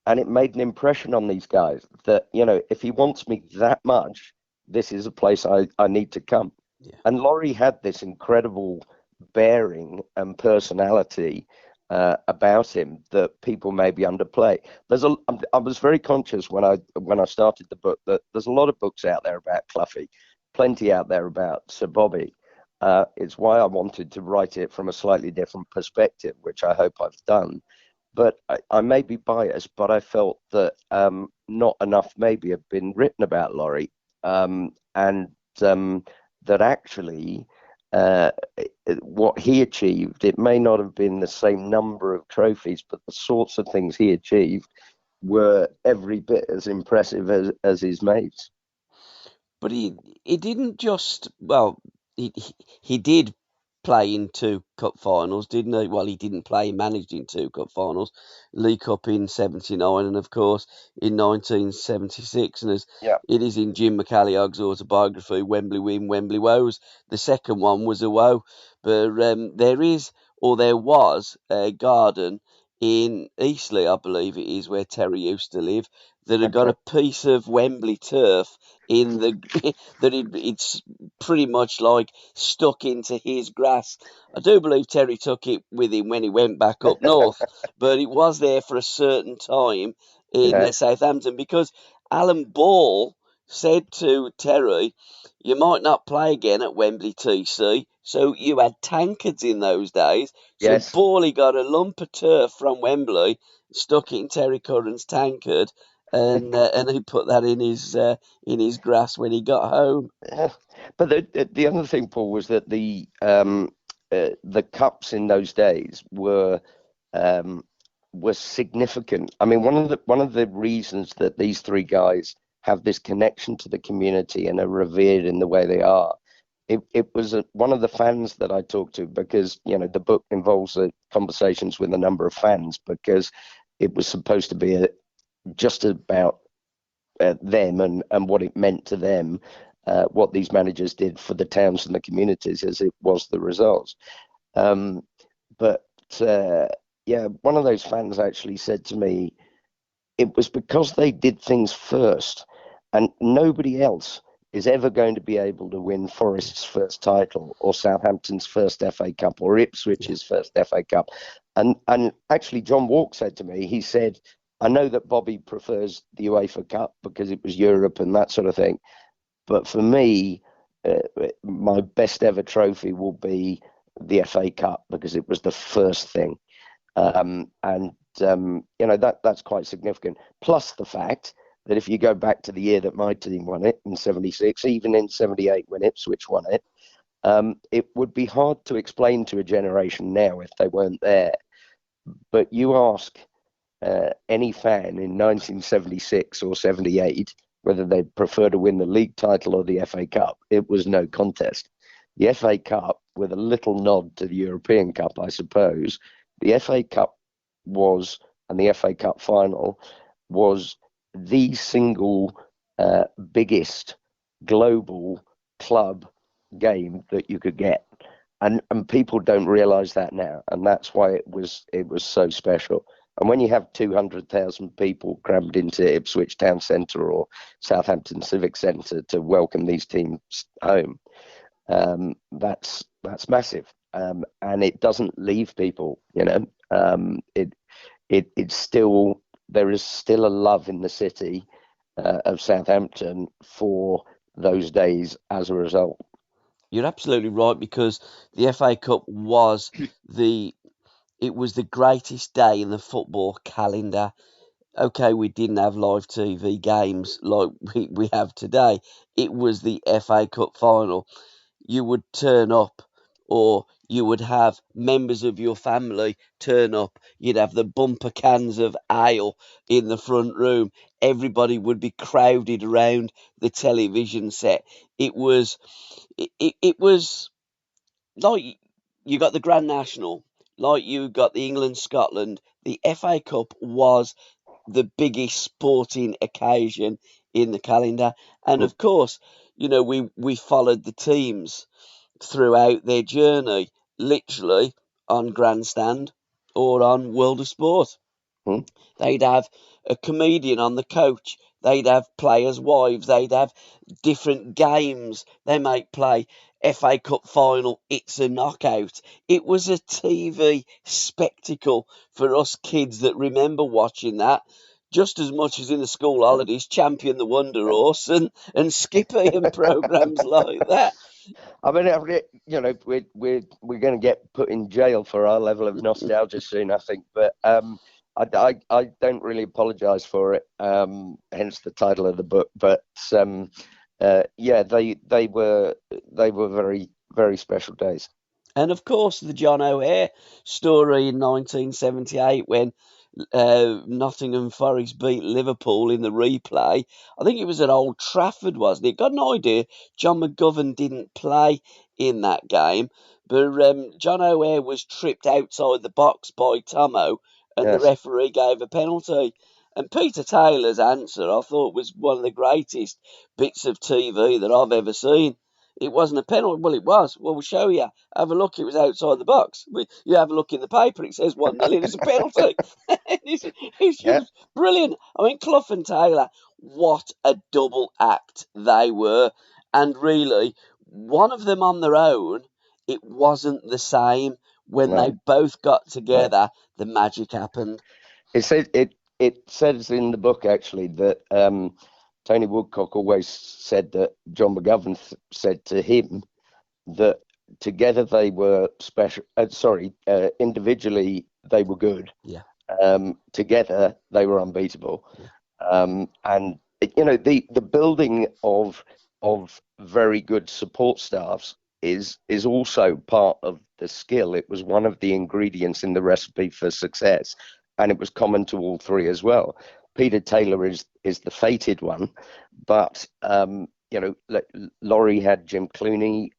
And it made an impression on these guys that, if he wants me that much, this is a place I need to come. Yeah. And Laurie had this incredible bearing and personality about him that people maybe underplay. I was very conscious when I started the book that there's a lot of books out there about Cloughie, plenty out there about Sir Bobby. It's why I wanted to write it from a slightly different perspective, which I hope I've done. But I may be biased, but I felt that not enough maybe had been written about Laurie, and that actually what he achieved, it may not have been the same number of trophies, but the sorts of things he achieved were every bit as impressive as his mates. But he didn't just, well, he did play in 2 cup finals, didn't he? Well, he didn't play, he managed in 2 cup finals, League Cup in 79 and of course in 1976. And as it is in Jim McCalliog's autobiography, Wembley Win, Wembley Woes, the second one was a woe. But there was a garden in Eastleigh, I believe it is, where Terry used to live, that had got a piece of Wembley turf in the that it's pretty much like stuck into his grass. I do believe Terry took it with him when he went back up north, but it was there for a certain time in Southampton, because Alan Ball said to Terry, "You might not play again at Wembley TC." So you had tankards in those days. So Bawley got a lump of turf from Wembley, stuck it in Terry Curran's tankard, and he put that in his grass when he got home. Yeah. But the other thing, Paul, was that the cups in those days were significant. I mean, one of the reasons that these three guys have this connection to the community and are revered in the way they are, it was one of the fans that I talked to, because the book involves conversations with a number of fans, because it was supposed to be just about them and what it meant to them, what these managers did for the towns and the communities, as it was the results. But one of those fans actually said to me, it was because they did things first, and nobody else is ever going to be able to win Forest's first title, or Southampton's first FA Cup, or Ipswich's first FA Cup. And actually, John Walk said to me, he said, "I know that Bobby prefers the UEFA Cup because it was Europe and that sort of thing, but for me, my best ever trophy will be the FA Cup because it was the first thing." That's quite significant. Plus the fact that if you go back to the year that my team won it in 76, even in 78 when Ipswich won it, it would be hard to explain to a generation now if they weren't there. But you ask any fan in 1976 or 78 whether they'd prefer to win the league title or the FA Cup, it was no contest. The FA Cup, with a little nod to the European Cup, I suppose, the FA Cup was, and the FA Cup final was, the single biggest global club game that you could get. And people don't realise that now, and that's why it was so special. And when you have 200,000 people crammed into Ipswich Town Centre or Southampton Civic Centre to welcome these teams home, that's massive. And it doesn't leave people, you know. It's still, there is still a love in the city of Southampton for those days as a result. You're absolutely right, because the FA Cup was the greatest day in the football calendar. Okay, we didn't have live TV games like we have today. It was the FA Cup final. You would turn up, or you would have members of your family turn up. You'd have the bumper cans of ale in the front room. Everybody would be crowded around the television set. It was like you got the Grand National, like you got the England Scotland. The FA Cup was the biggest sporting occasion in the calendar, and Mm. of course, we followed the teams throughout their journey, literally on Grandstand or on World of Sport. Mm. They'd have a comedian on the coach. They'd have players' wives. They'd have different games. They might play FA Cup final. It's a knockout. It was a TV spectacle for us kids that remember watching that. Just as much as in the school holidays, Champion the Wonder Horse and Skippy and programs like that. I mean, you know, we're going to get put in jail for our level of nostalgia soon, I think. But I don't really apologise for it. Hence the title of the book. But yeah, they were very, very special days. And of course, the John O'Hare story in 1978 when Nottingham Forest beat Liverpool in the replay. I think it was at Old Trafford, wasn't it? Got an idea. John McGovern didn't play in that game, but John O'Hare was tripped outside the box by Tomo, and the Yes. referee gave a penalty. And Peter Taylor's answer, I thought, was one of the greatest bits of TV that I've ever seen. It wasn't a penalty. Well, it was. Well, we'll show you. Have a look. It was outside the box. You have a look in the paper. It says 1-0. It's a penalty. it's Yeah. just brilliant. I mean, Clough and Taylor, what a double act they were. And really, one of them on their own, it wasn't the same. When No. they both got together, the magic happened. It says in the book actually that Tony Woodcock always said that John McGovern said to him that together they were special. Individually they were good. Yeah. Together they were unbeatable. Yeah. And you know, the building of very good support staffs is also part of the skill. It was one of the ingredients in the recipe for success, and it was common to all three as well. Peter Taylor is the fated one, but you know, Laurie had Jim Clooney,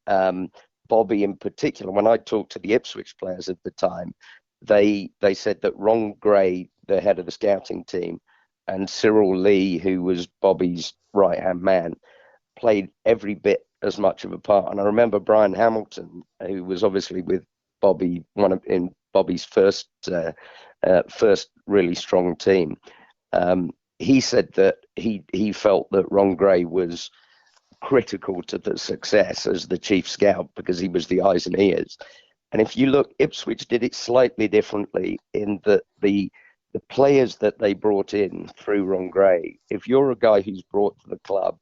Bobby in particular. When I talked to the Ipswich players at the time, they said that Ron Gray, the head of the scouting team, and Cyril Lee, who was Bobby's right-hand man, played every bit as much of a part. And I remember Brian Hamilton, who was obviously with Bobby, in Bobby's first really strong team. He said that he felt that Ron Gray was critical to the success as the chief scout because he was the eyes and ears. And if you look, Ipswich did it slightly differently in that the players that they brought in through Ron Gray, if you're a guy who's brought to the club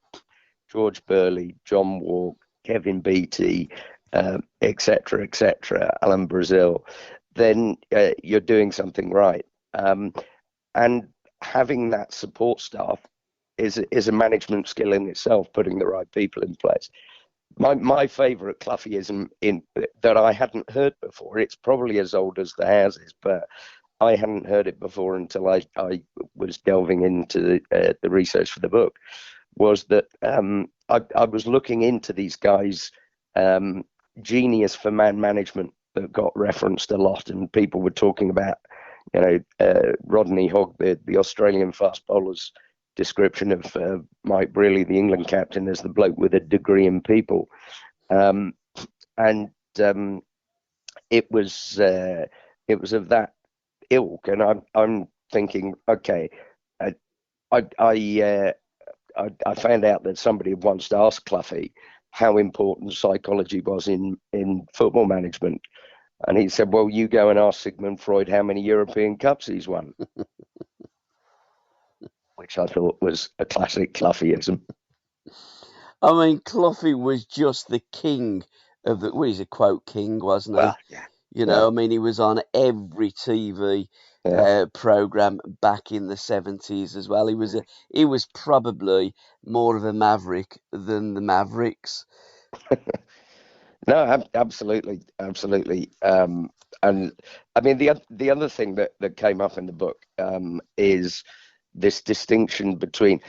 George Burley, John Walk, Kevin Beattie, etc., Alan Brazil, then you're doing something right. And having that support staff is a management skill in itself, putting the right people in place. My favourite Cloughieism in that I hadn't heard before, it's probably as old as the houses, but I hadn't heard it before until I was delving into the research for the book, was that I was looking into these guys' genius for man management that got referenced a lot, and people were talking about, you know, Rodney Hogg, the Australian fast bowler's description of Mike Brearley, the England captain, as the bloke with a degree in people, and it was of that ilk, and I'm thinking, okay, I I I, I found out that somebody had once asked Cloughie how important psychology was in football management, and he said, "Well, you go and ask Sigmund Freud how many European Cups he's won," which I thought was a classic Cloughieism. I mean, Cloughie was just the king of the. Well, he's a quote king, wasn't he? Well, yeah, You yeah, know, I mean, he was on every TV yeah. program back in the 70s as well. He was probably more of a maverick than the Mavericks. No, absolutely, absolutely. And I mean, the other thing that came up in the book is this distinction between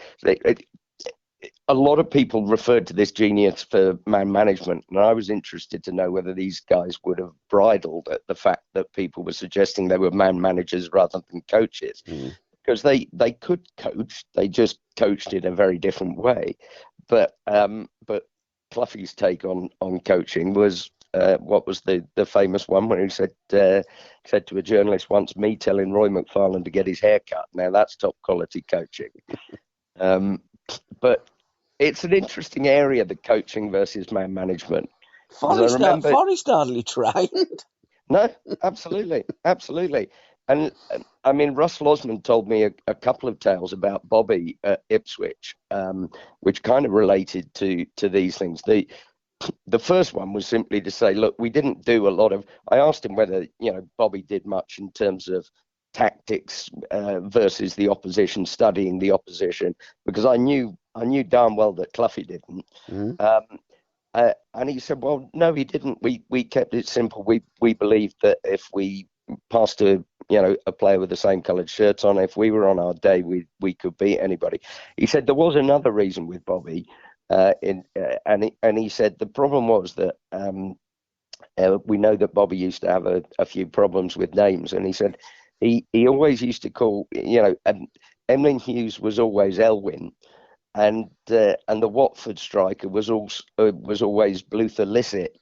a lot of people referred to this genius for man management, and I was interested to know whether these guys would have bridled at the fact that people were suggesting they were man managers rather than coaches, because they could coach, they just coached in a very different way. But Cloughie's take on coaching was what was the famous one when he said to a journalist once, "Me telling Roy McFarlane to get his hair cut. Now that's top quality coaching." But it's an interesting area, the coaching versus man management. Because I remember, Forrest hardly trained. no, absolutely, absolutely. And I mean, Russell Osmond told me a couple of tales about Bobby at Ipswich, which kind of related to these things. The first one was simply to say, look, we didn't do a lot of. I asked him whether Bobby did much in terms of tactics versus the opposition, studying the opposition, because I knew darn well that Cloughie didn't. And he said, well, no, he didn't. We kept it simple. We believed that if we passed a player with the same coloured shirts on, if we were on our day, we could beat anybody. He said there was another reason with Bobby, and he said the problem was that we know that Bobby used to have a few problems with names, and he said he always used to call Emlyn Hughes was always Elwyn. And the Watford striker was always Bluther Lissett,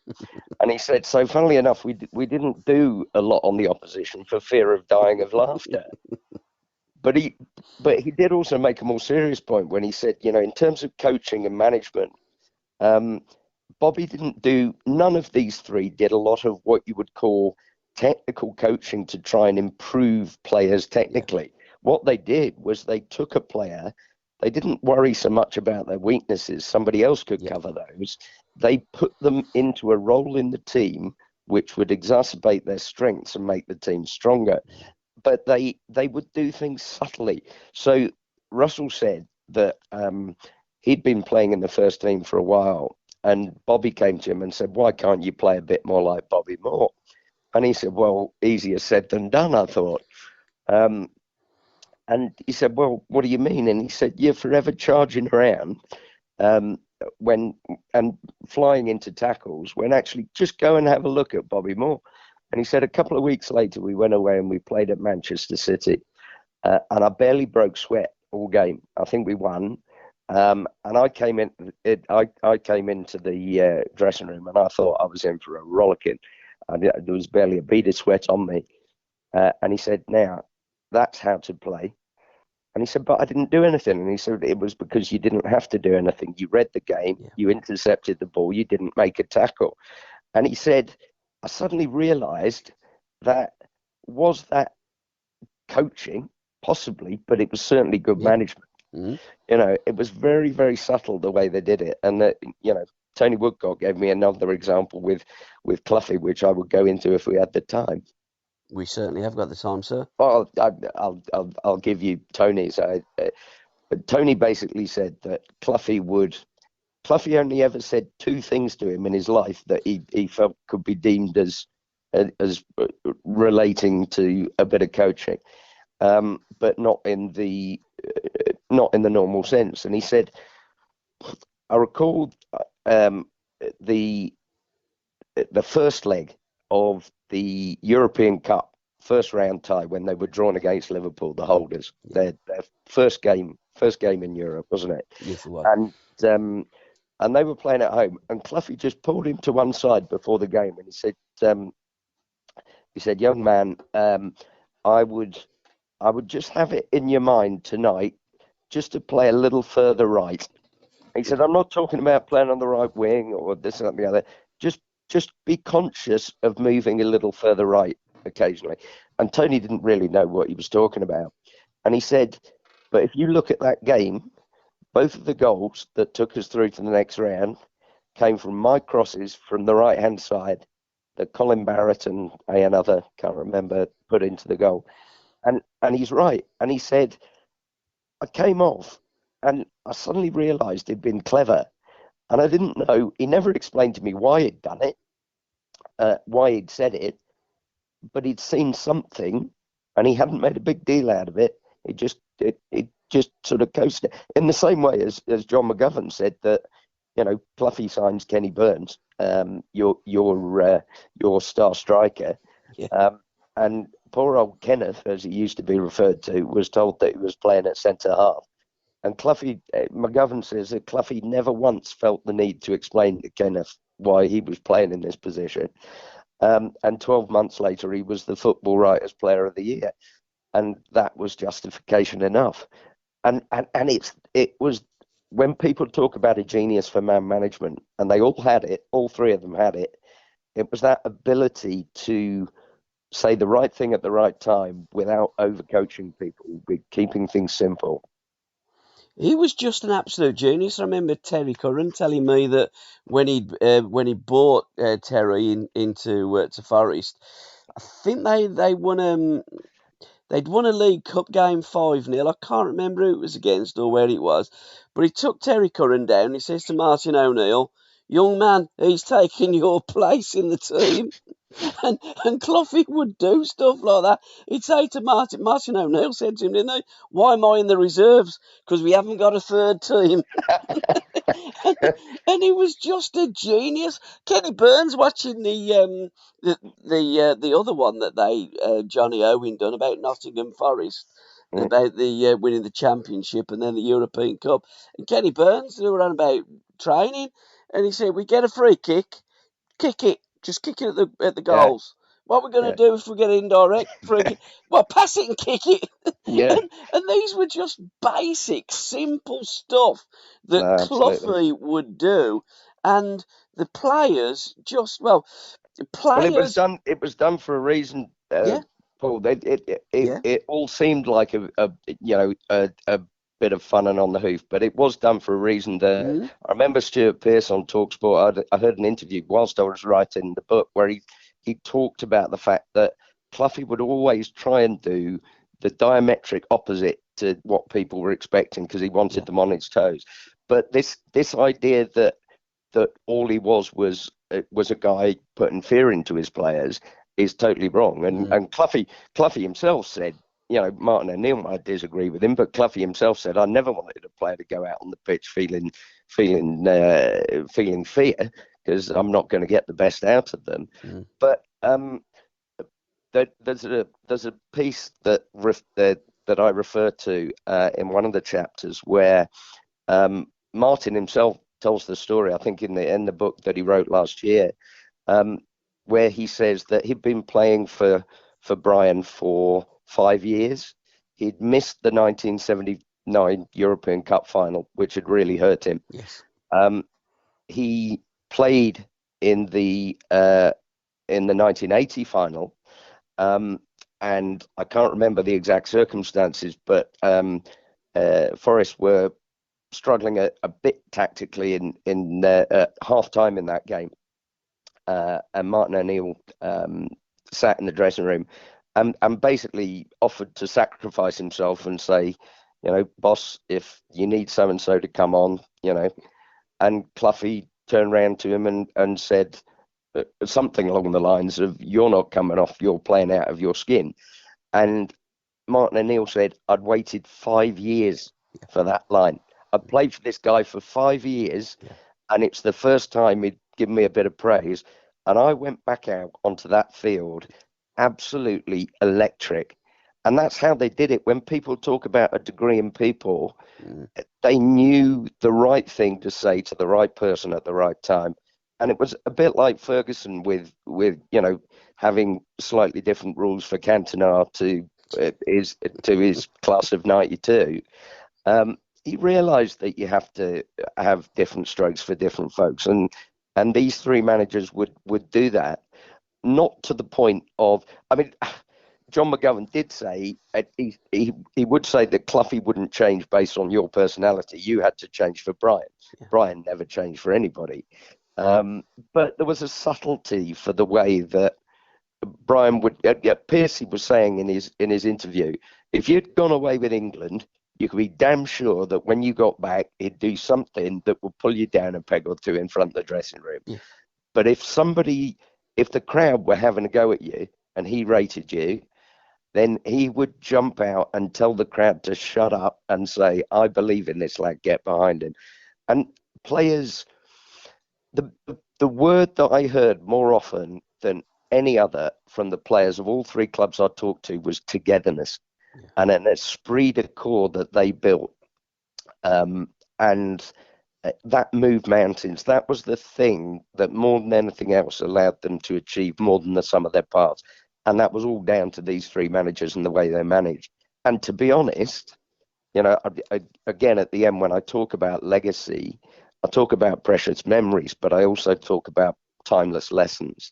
and he said, so funnily enough, we didn't do a lot on the opposition for fear of dying of laughter. But he did also make a more serious point when he said, in terms of coaching and management, Bobby didn't do, none of these three did a lot of what you would call technical coaching to try and improve players technically. What they did was they took a player. They didn't worry so much about their weaknesses. Somebody else could cover those. They put them into a role in the team which would exacerbate their strengths and make the team stronger. But they would do things subtly. So Russell said that he'd been playing in the first team for a while, and Bobby came to him and said, why can't you play a bit more like Bobby Moore? And he said, well, easier said than done, I thought. And he said, well, what do you mean? And he said, you're forever charging around and flying into tackles when actually just go and have a look at Bobby Moore. And he said a couple of weeks later, we went away and we played at Manchester City. And I barely broke sweat all game. I think we won. And I came into the dressing room and I thought I was in for a rollicking. There was barely a bead of sweat on me. And he said, now, that's how to play. And he said, but I didn't do anything. And he said, it was because you didn't have to do anything. You read the game, you intercepted the ball, you didn't make a tackle. And he said, I suddenly realized that coaching? Possibly, but it was certainly good management. It was very, very subtle the way they did it. And that, Tony Woodcock gave me another example with Cloughie, which I would go into if we had the time. We certainly have got the time, sir. Well, I'll give you Tony's. Tony basically said that Cloughie only ever said two things to him in his life that he felt could be deemed as relating to a bit of coaching, but not in the normal sense. And he said, I recall the first leg of the European Cup first round tie when they were drawn against Liverpool, the holders. Their first game in Europe, wasn't it? Yes, it was. And they were playing at home, and Cloughie just pulled him to one side before the game, and he said, young man, I would just have it in your mind tonight just to play a little further right. He said, I'm not talking about playing on the right wing or this and the other. Just be conscious of moving a little further right occasionally. And Tony didn't really know what he was talking about. And he said, but if you look at that game, both of the goals that took us through to the next round came from my crosses from the right-hand side that Colin Barrett and another, can't remember, put into the goal. And he's right. And he said, I came off and I suddenly realised he'd been clever. And I didn't know, he never explained to me why he'd done it, why he'd said it, but he'd seen something and he hadn't made a big deal out of it. It just sort of coasted in the same way as John McGovern said that, Cloughie signs Kenny Burns, your star striker. Yeah. And poor old Kenneth, as he used to be referred to, was told that he was playing at centre half. And McGovern says that Cloughie never once felt the need to explain to Kenneth why he was playing in this position. And 12 months later, he was the Football Writers Player of the Year. And that was justification enough. And it was, when people talk about a genius for man management, and they all had it, all three of them had it, it was that ability to say the right thing at the right time without overcoaching people, with keeping things simple. He was just an absolute genius. I remember Terry Curran telling me that when he bought Terry into to Forest, I think they won they'd won a League Cup game 5-0. I can't remember who it was against or where it was, but he took Terry Curran down. He says to Martin O'Neill, "Young man, he's taking your place in the team." And Cloughie would do stuff like that. He'd say to Martin O'Neill said to him, didn't he, "Why am I in the reserves? Because we haven't got a third team." and he was just a genius. Kenny Burns watching the other one that Johnny Owen done about Nottingham Forest, about the winning the championship and then the European Cup. And Kenny Burns, they were on about training, and he said, "We get a free kick it. Just kick it at the Yeah. goals. What we're going to Yeah. do if we get indirect free kick? Well, pass it and kick it." Yeah. and these were just basic, simple stuff that No, absolutely. Cloughie would do, and the players Well, it was done. It was done for a reason, Yeah. Paul. Yeah. It all seemed like a bit of fun and on the hoof, but it was done for a reason. Mm. I remember Stuart Pearce on Talksport. I heard an interview whilst I was writing the book where he talked about the fact that Cloughie would always try and do the diametric opposite to what people were expecting because he wanted them on his toes. But this idea that all he was a guy putting fear into his players is totally wrong. And Cloughie himself said, Martin O'Neill might disagree with him, but Cloughie himself said, "I never wanted a player to go out on the pitch feeling fear because I'm not going to get the best out of them." Mm. But there's a piece that I refer to in one of the chapters where Martin himself tells the story, I think in the book that he wrote last year, where he says that he'd been playing for Brian for 5 years. He'd missed the 1979 European Cup final, which had really hurt him. Yes. He played in the 1980 final, and I can't remember the exact circumstances, but Forest were struggling a bit tactically in half time in that game, and Martin O'Neill sat in the dressing room and basically offered to sacrifice himself and say, "Boss, if you need so and so to come on, and Cloughie turned around to him and said something along the lines of, "You're not coming off, you're playing out of your skin." And Martin O'Neill said, "I'd waited 5 years for that line. I'd played for this guy for 5 years, and it's the first time he'd given me a bit of praise. And I went back out onto that field absolutely electric." And that's how they did it. When people talk about a degree in people, they knew the right thing to say to the right person at the right time. And it was a bit like Ferguson with having slightly different rules for Cantona to is to his class of '92. He realised that you have to have different strokes for different folks, and these three managers would do that. Not to the point of, I mean, John McGovern did say he would say that Cloughie wouldn't change based on your personality. You had to change for Brian. Yeah. Brian never changed for anybody. But there was a subtlety for the way that Brian would. Piercy was saying in his interview, if you'd gone away with England, you could be damn sure that when you got back, he'd do something that would pull you down a peg or two in front of the dressing room. Yeah. But if the crowd were having a go at you and he rated you, then he would jump out and tell the crowd to shut up and say, I believe in this lad, get behind him. And players, the word that I heard more often than any other from the players of all three clubs I talked to was togetherness. Yeah. And an esprit de corps that they built. And that moved mountains. That was the thing that more than anything else allowed them to achieve more than the sum of their parts. And that was all down to these three managers and the way they managed. And to be honest, again, at the end, when I talk about legacy, I talk about precious memories, but I also talk about timeless lessons,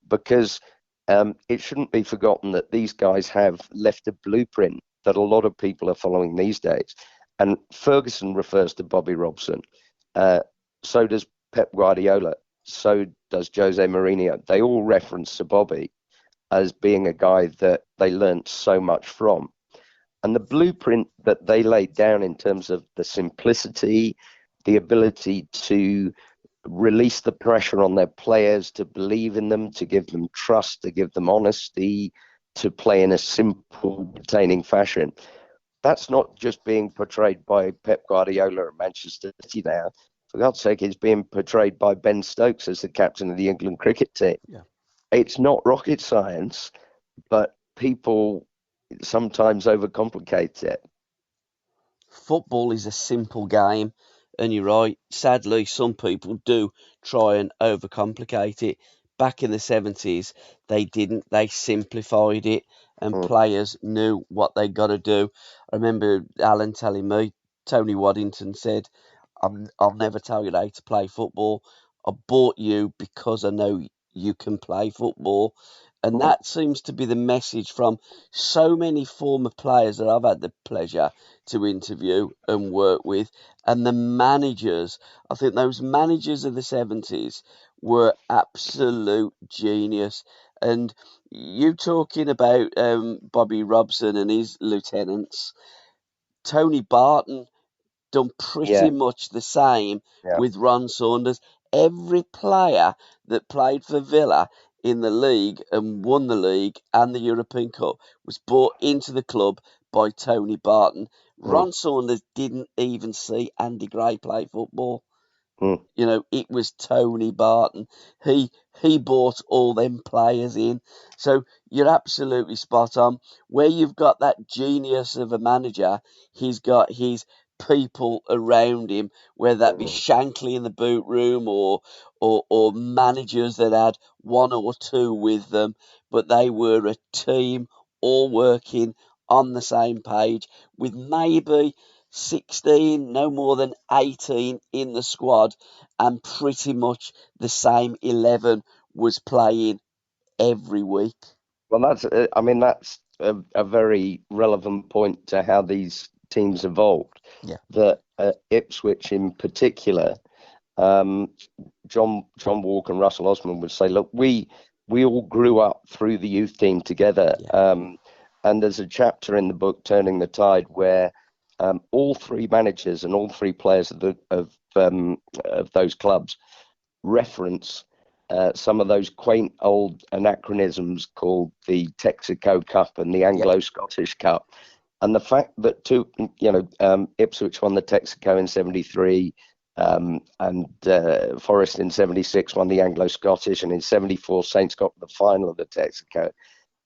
because it shouldn't be forgotten that these guys have left a blueprint that a lot of people are following these days. And Ferguson refers to Bobby Robson. So does Pep Guardiola. So does Jose Mourinho. They all reference Sir Bobby as being a guy that they learnt so much from. And the blueprint that they laid down in terms of the simplicity, the ability to release the pressure on their players, to believe in them, to give them trust, to give them honesty, to play in a simple, entertaining fashion. That's not just being portrayed by Pep Guardiola at Manchester City now. For God's sake, it's being portrayed by Ben Stokes as the captain of the England cricket team. Yeah. It's not rocket science, but people sometimes overcomplicate it. Football is a simple game, and you're right. Sadly, some people do try and overcomplicate it. Back in the 70s, they didn't. They simplified it, and players knew what they got to do. I remember Alan telling me, Tony Waddington said, I'll never tell you how to play football. I bought you because I know you can play football. And that seems to be the message from so many former players that I've had the pleasure to interview and work with. And the managers, I think those managers of the 70s were absolute genius. And you talking about Bobby Robson and his lieutenants, Tony Barton done pretty much the same with Ron Saunders. Every player that played for Villa in the league and won the league and the European Cup was brought into the club by Tony Barton. Ron Saunders didn't even see Andy Gray play football. It was Tony Barton. He brought all them players in. So you're absolutely spot on. Where you've got that genius of a manager, he's got his people around him, whether that be Shankly in the boot room or managers that had one or two with them, but they were a team all working on the same page with maybe 16, no more than 18 in the squad, and pretty much the same 11 was playing every week. Well, that's a very relevant point to how these teams evolved. Yeah. That Ipswich in particular, John Walker and Russell Osman would say, look, we all grew up through the youth team together. Yeah. And there's a chapter in the book, Turning the Tide, where all three managers and all three players of those clubs reference some of those quaint old anachronisms called the Texaco Cup and the Anglo-Scottish Cup. And the fact that Ipswich won the Texaco in 73 and Forest in 76 won the Anglo-Scottish, and in 74 Saints got the final of the Texaco.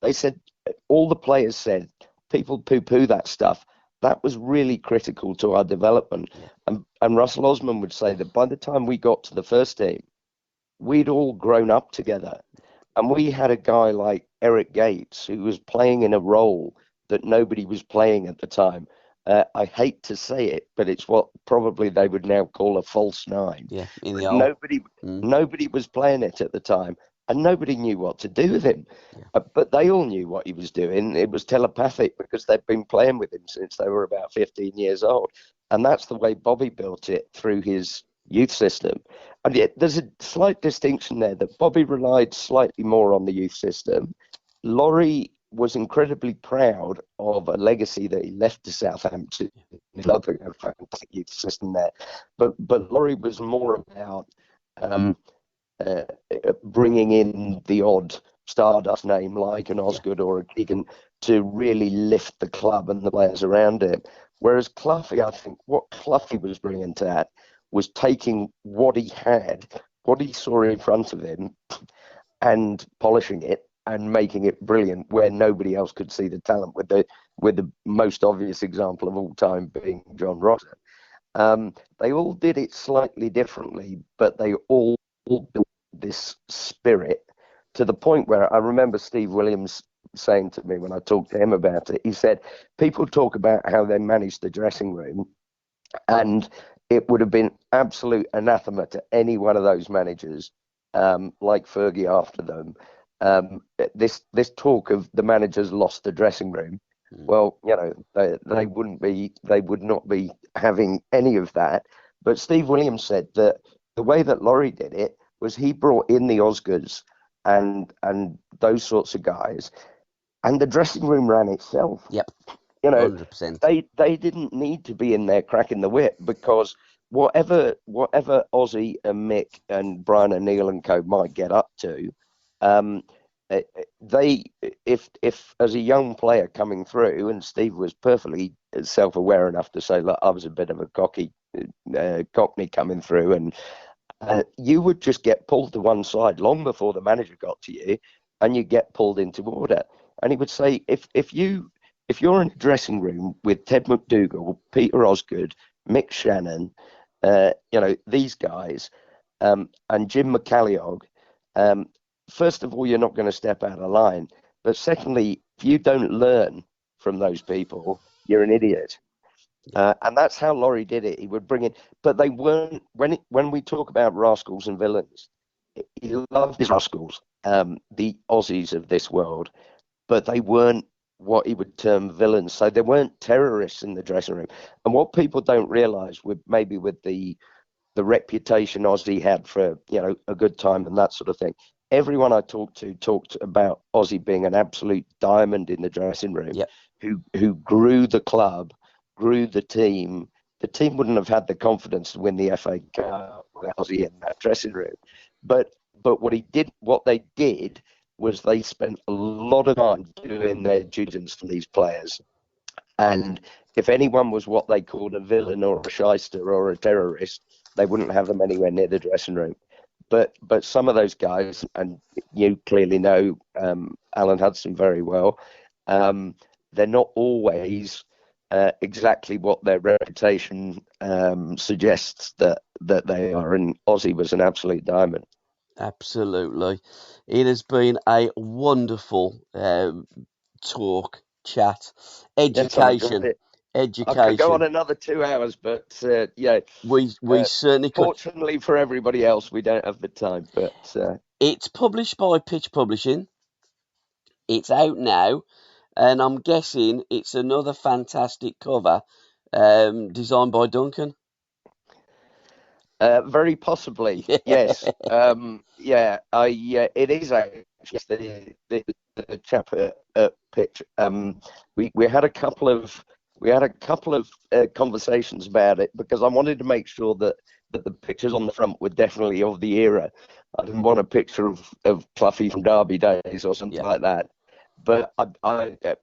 They said, all the players said, people poo-poo that stuff. That was really critical to our development. And Russell Osman would say that by the time we got to the first team, we'd all grown up together. And we had a guy like Eric Gates who was playing in a role that nobody was playing at the time. I hate to say it, but it's what probably they would now call a false nine. Yeah, in the But old. nobody was playing it at the time, and nobody knew what to do with him. Yeah. But they all knew what he was doing. It was telepathic because they'd been playing with him since they were about 15 years old. And that's the way Bobby built it through his youth system. And yet there's a slight distinction there that Bobby relied slightly more on the youth system. Laurie was incredibly proud of a legacy that he left to Southampton. He loved a fantastic youth system there. But Laurie was more about bringing in the odd Stardust name like an Osgood or a Keegan to really lift the club and the players around him. Whereas Cloughie, I think what Cloughie was bringing to that was taking what he had, what he saw in front of him, and polishing it and making it brilliant where nobody else could see the talent, with the most obvious example of all time being John Rotten. They all did it slightly differently, but they all built this spirit to the point where I remember Steve Williams saying to me when I talked to him about it, he said, people talk about how they managed the dressing room, and it would have been absolute anathema to any one of those managers, like Fergie after them, this talk of the managers lost the dressing room. Well, they would not be having any of that. But Steve Williams said that the way that Laurie did it was he brought in the Osgoods and those sorts of guys, and the dressing room ran itself. Yep. 100%. They didn't need to be in there cracking the whip, because whatever Ozzy and Mick and Brian O'Neill and co might get up to, if as a young player coming through, and Steve was perfectly self-aware enough to say, look, I was a bit of a cockney coming through, and you would just get pulled to one side long before the manager got to you, and you get pulled into order. And he would say, if you're in a dressing room with Ted McDougall, Peter Osgood, Mick Shannon, these guys, and Jim McCalliog, first of all, you're not going to step out of line. But secondly, if you don't learn from those people, you're an idiot. And that's how Laurie did it. He would bring in, but they weren't, when we talk about rascals and villains, he loved his rascals, the Aussies of this world, but they weren't what he would term villains. So they weren't terrorists in the dressing room. And what people don't realise, with the reputation Ozzy had for, a good time and that sort of thing, everyone I talked to talked about Ozzy being an absolute diamond in the dressing room, who grew the club, grew the team. The team wouldn't have had the confidence to win the FA Cup with Ozzy in that dressing room. But what they did was they spent a lot of time doing their due diligence for these players. And if anyone was what they called a villain or a shyster or a terrorist, they wouldn't have them anywhere near the dressing room. But some of those guys, and you clearly know Alan Hudson very well, they're not always exactly what their reputation suggests that they are. And Ozzy was an absolute diamond. Absolutely. It has been a wonderful chat, education. Yes, Education. I could go on another 2 hours, but we certainly could. Fortunately for everybody else, we don't have the time. But it's published by Pitch Publishing. It's out now, and I'm guessing it's another fantastic cover, designed by Duncan. Very possibly, yes. It is actually the chap at Pitch. We had a couple of conversations about it, because I wanted to make sure that the pictures on the front were definitely of the era. I didn't want a picture of Cloughie from Derby days or something like that. But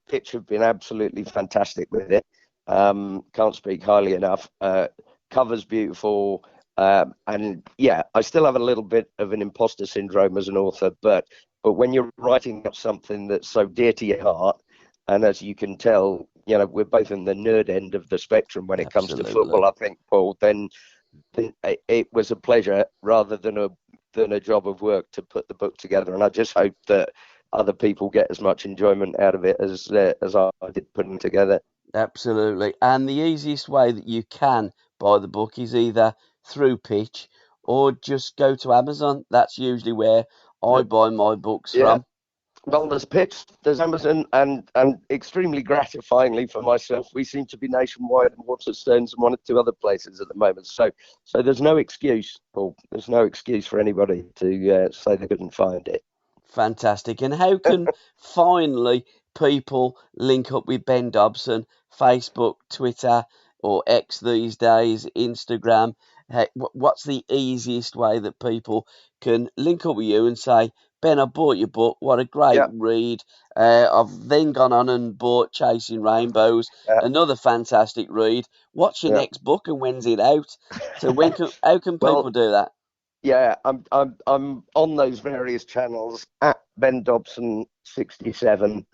Pitch have been absolutely fantastic with it. Can't speak highly enough. Cover's beautiful. And I still have a little bit of an imposter syndrome as an author, but when you're writing up something that's so dear to your heart, and as you can tell, we're both in the nerd end of the spectrum when it comes to football, I think, Paul, then it was a pleasure rather than a job of work to put the book together. And I just hope that other people get as much enjoyment out of it as I did putting together. Absolutely. And the easiest way that you can buy the book is either through Pitch or just go to Amazon. That's usually where I buy my books Yeah. from. Well, there's Pitch, there's Amazon, and extremely gratifyingly for myself, we seem to be nationwide in Waterstones and one or two other places at the moment. So there's no excuse, Paul. There's no excuse for anybody to say they couldn't find it. Fantastic. And how can finally people link up with Ben Dobson? Facebook, Twitter, or X these days, Instagram? What's the easiest way that people can link up with you and say, Ben, I bought your book. What a great Yeah. read. I've then gone on and bought Chasing Rainbows, another fantastic read. What's your next book and when's it out? So how can people Well, do that? yeah, I'm on those various channels at Ben Dobson 67.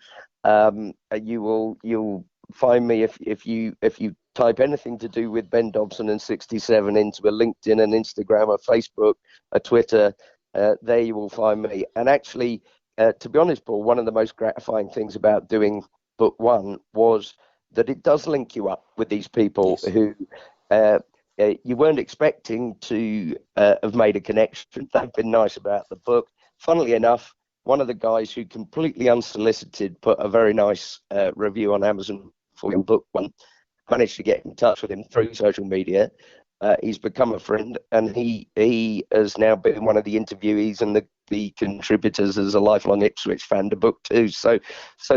You'll find me if you type anything to do with Ben Dobson and 67 into a LinkedIn, an Instagram, a Facebook, a Twitter. There you will find me. And actually, to be honest, Paul, one of the most gratifying things about doing book one was that it does link you up with these people who you weren't expecting to have made a connection. They've been nice about the book. Funnily enough, one of the guys who completely unsolicited put a very nice review on Amazon for book one, managed to get in touch with him through social media. He's become a friend, and he has now been one of the interviewees and the contributors as a lifelong Ipswich fan to book two. So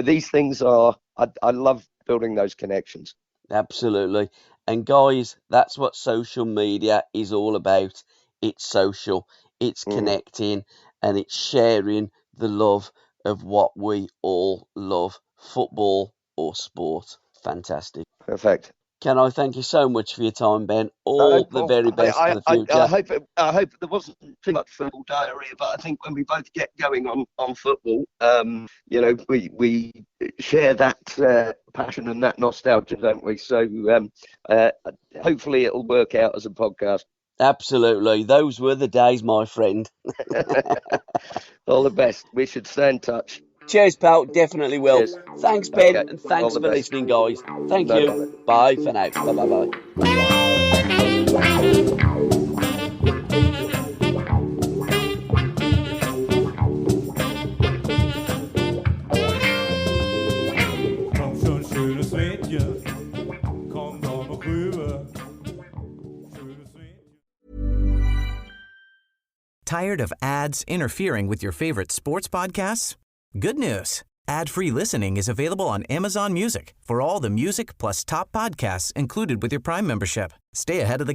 these things are, I love building those connections. Absolutely. And guys, that's what social media is all about. It's social, it's connecting, and it's sharing the love of what we all love, football or sport. Fantastic. Perfect. Can I thank you so much for your time, Ben? All the Paul, very best for the future. I hope there wasn't too much football diarrhea, but I think when we both get going on football, we share that passion and that nostalgia, don't we? So hopefully it'll work out as a podcast. Absolutely. Those were the days, my friend. All the best. We should stay in touch. Cheers, pal. Definitely will. Cheers. Thanks, Ben, Okay. and thanks for best. listening, guys. Thank No you. bother. Bye for now. Bye. Tired of ads interfering with your favorite sports podcasts? Good news. Ad-free listening is available on Amazon Music for all the music plus top podcasts included with your Prime membership. Stay ahead of the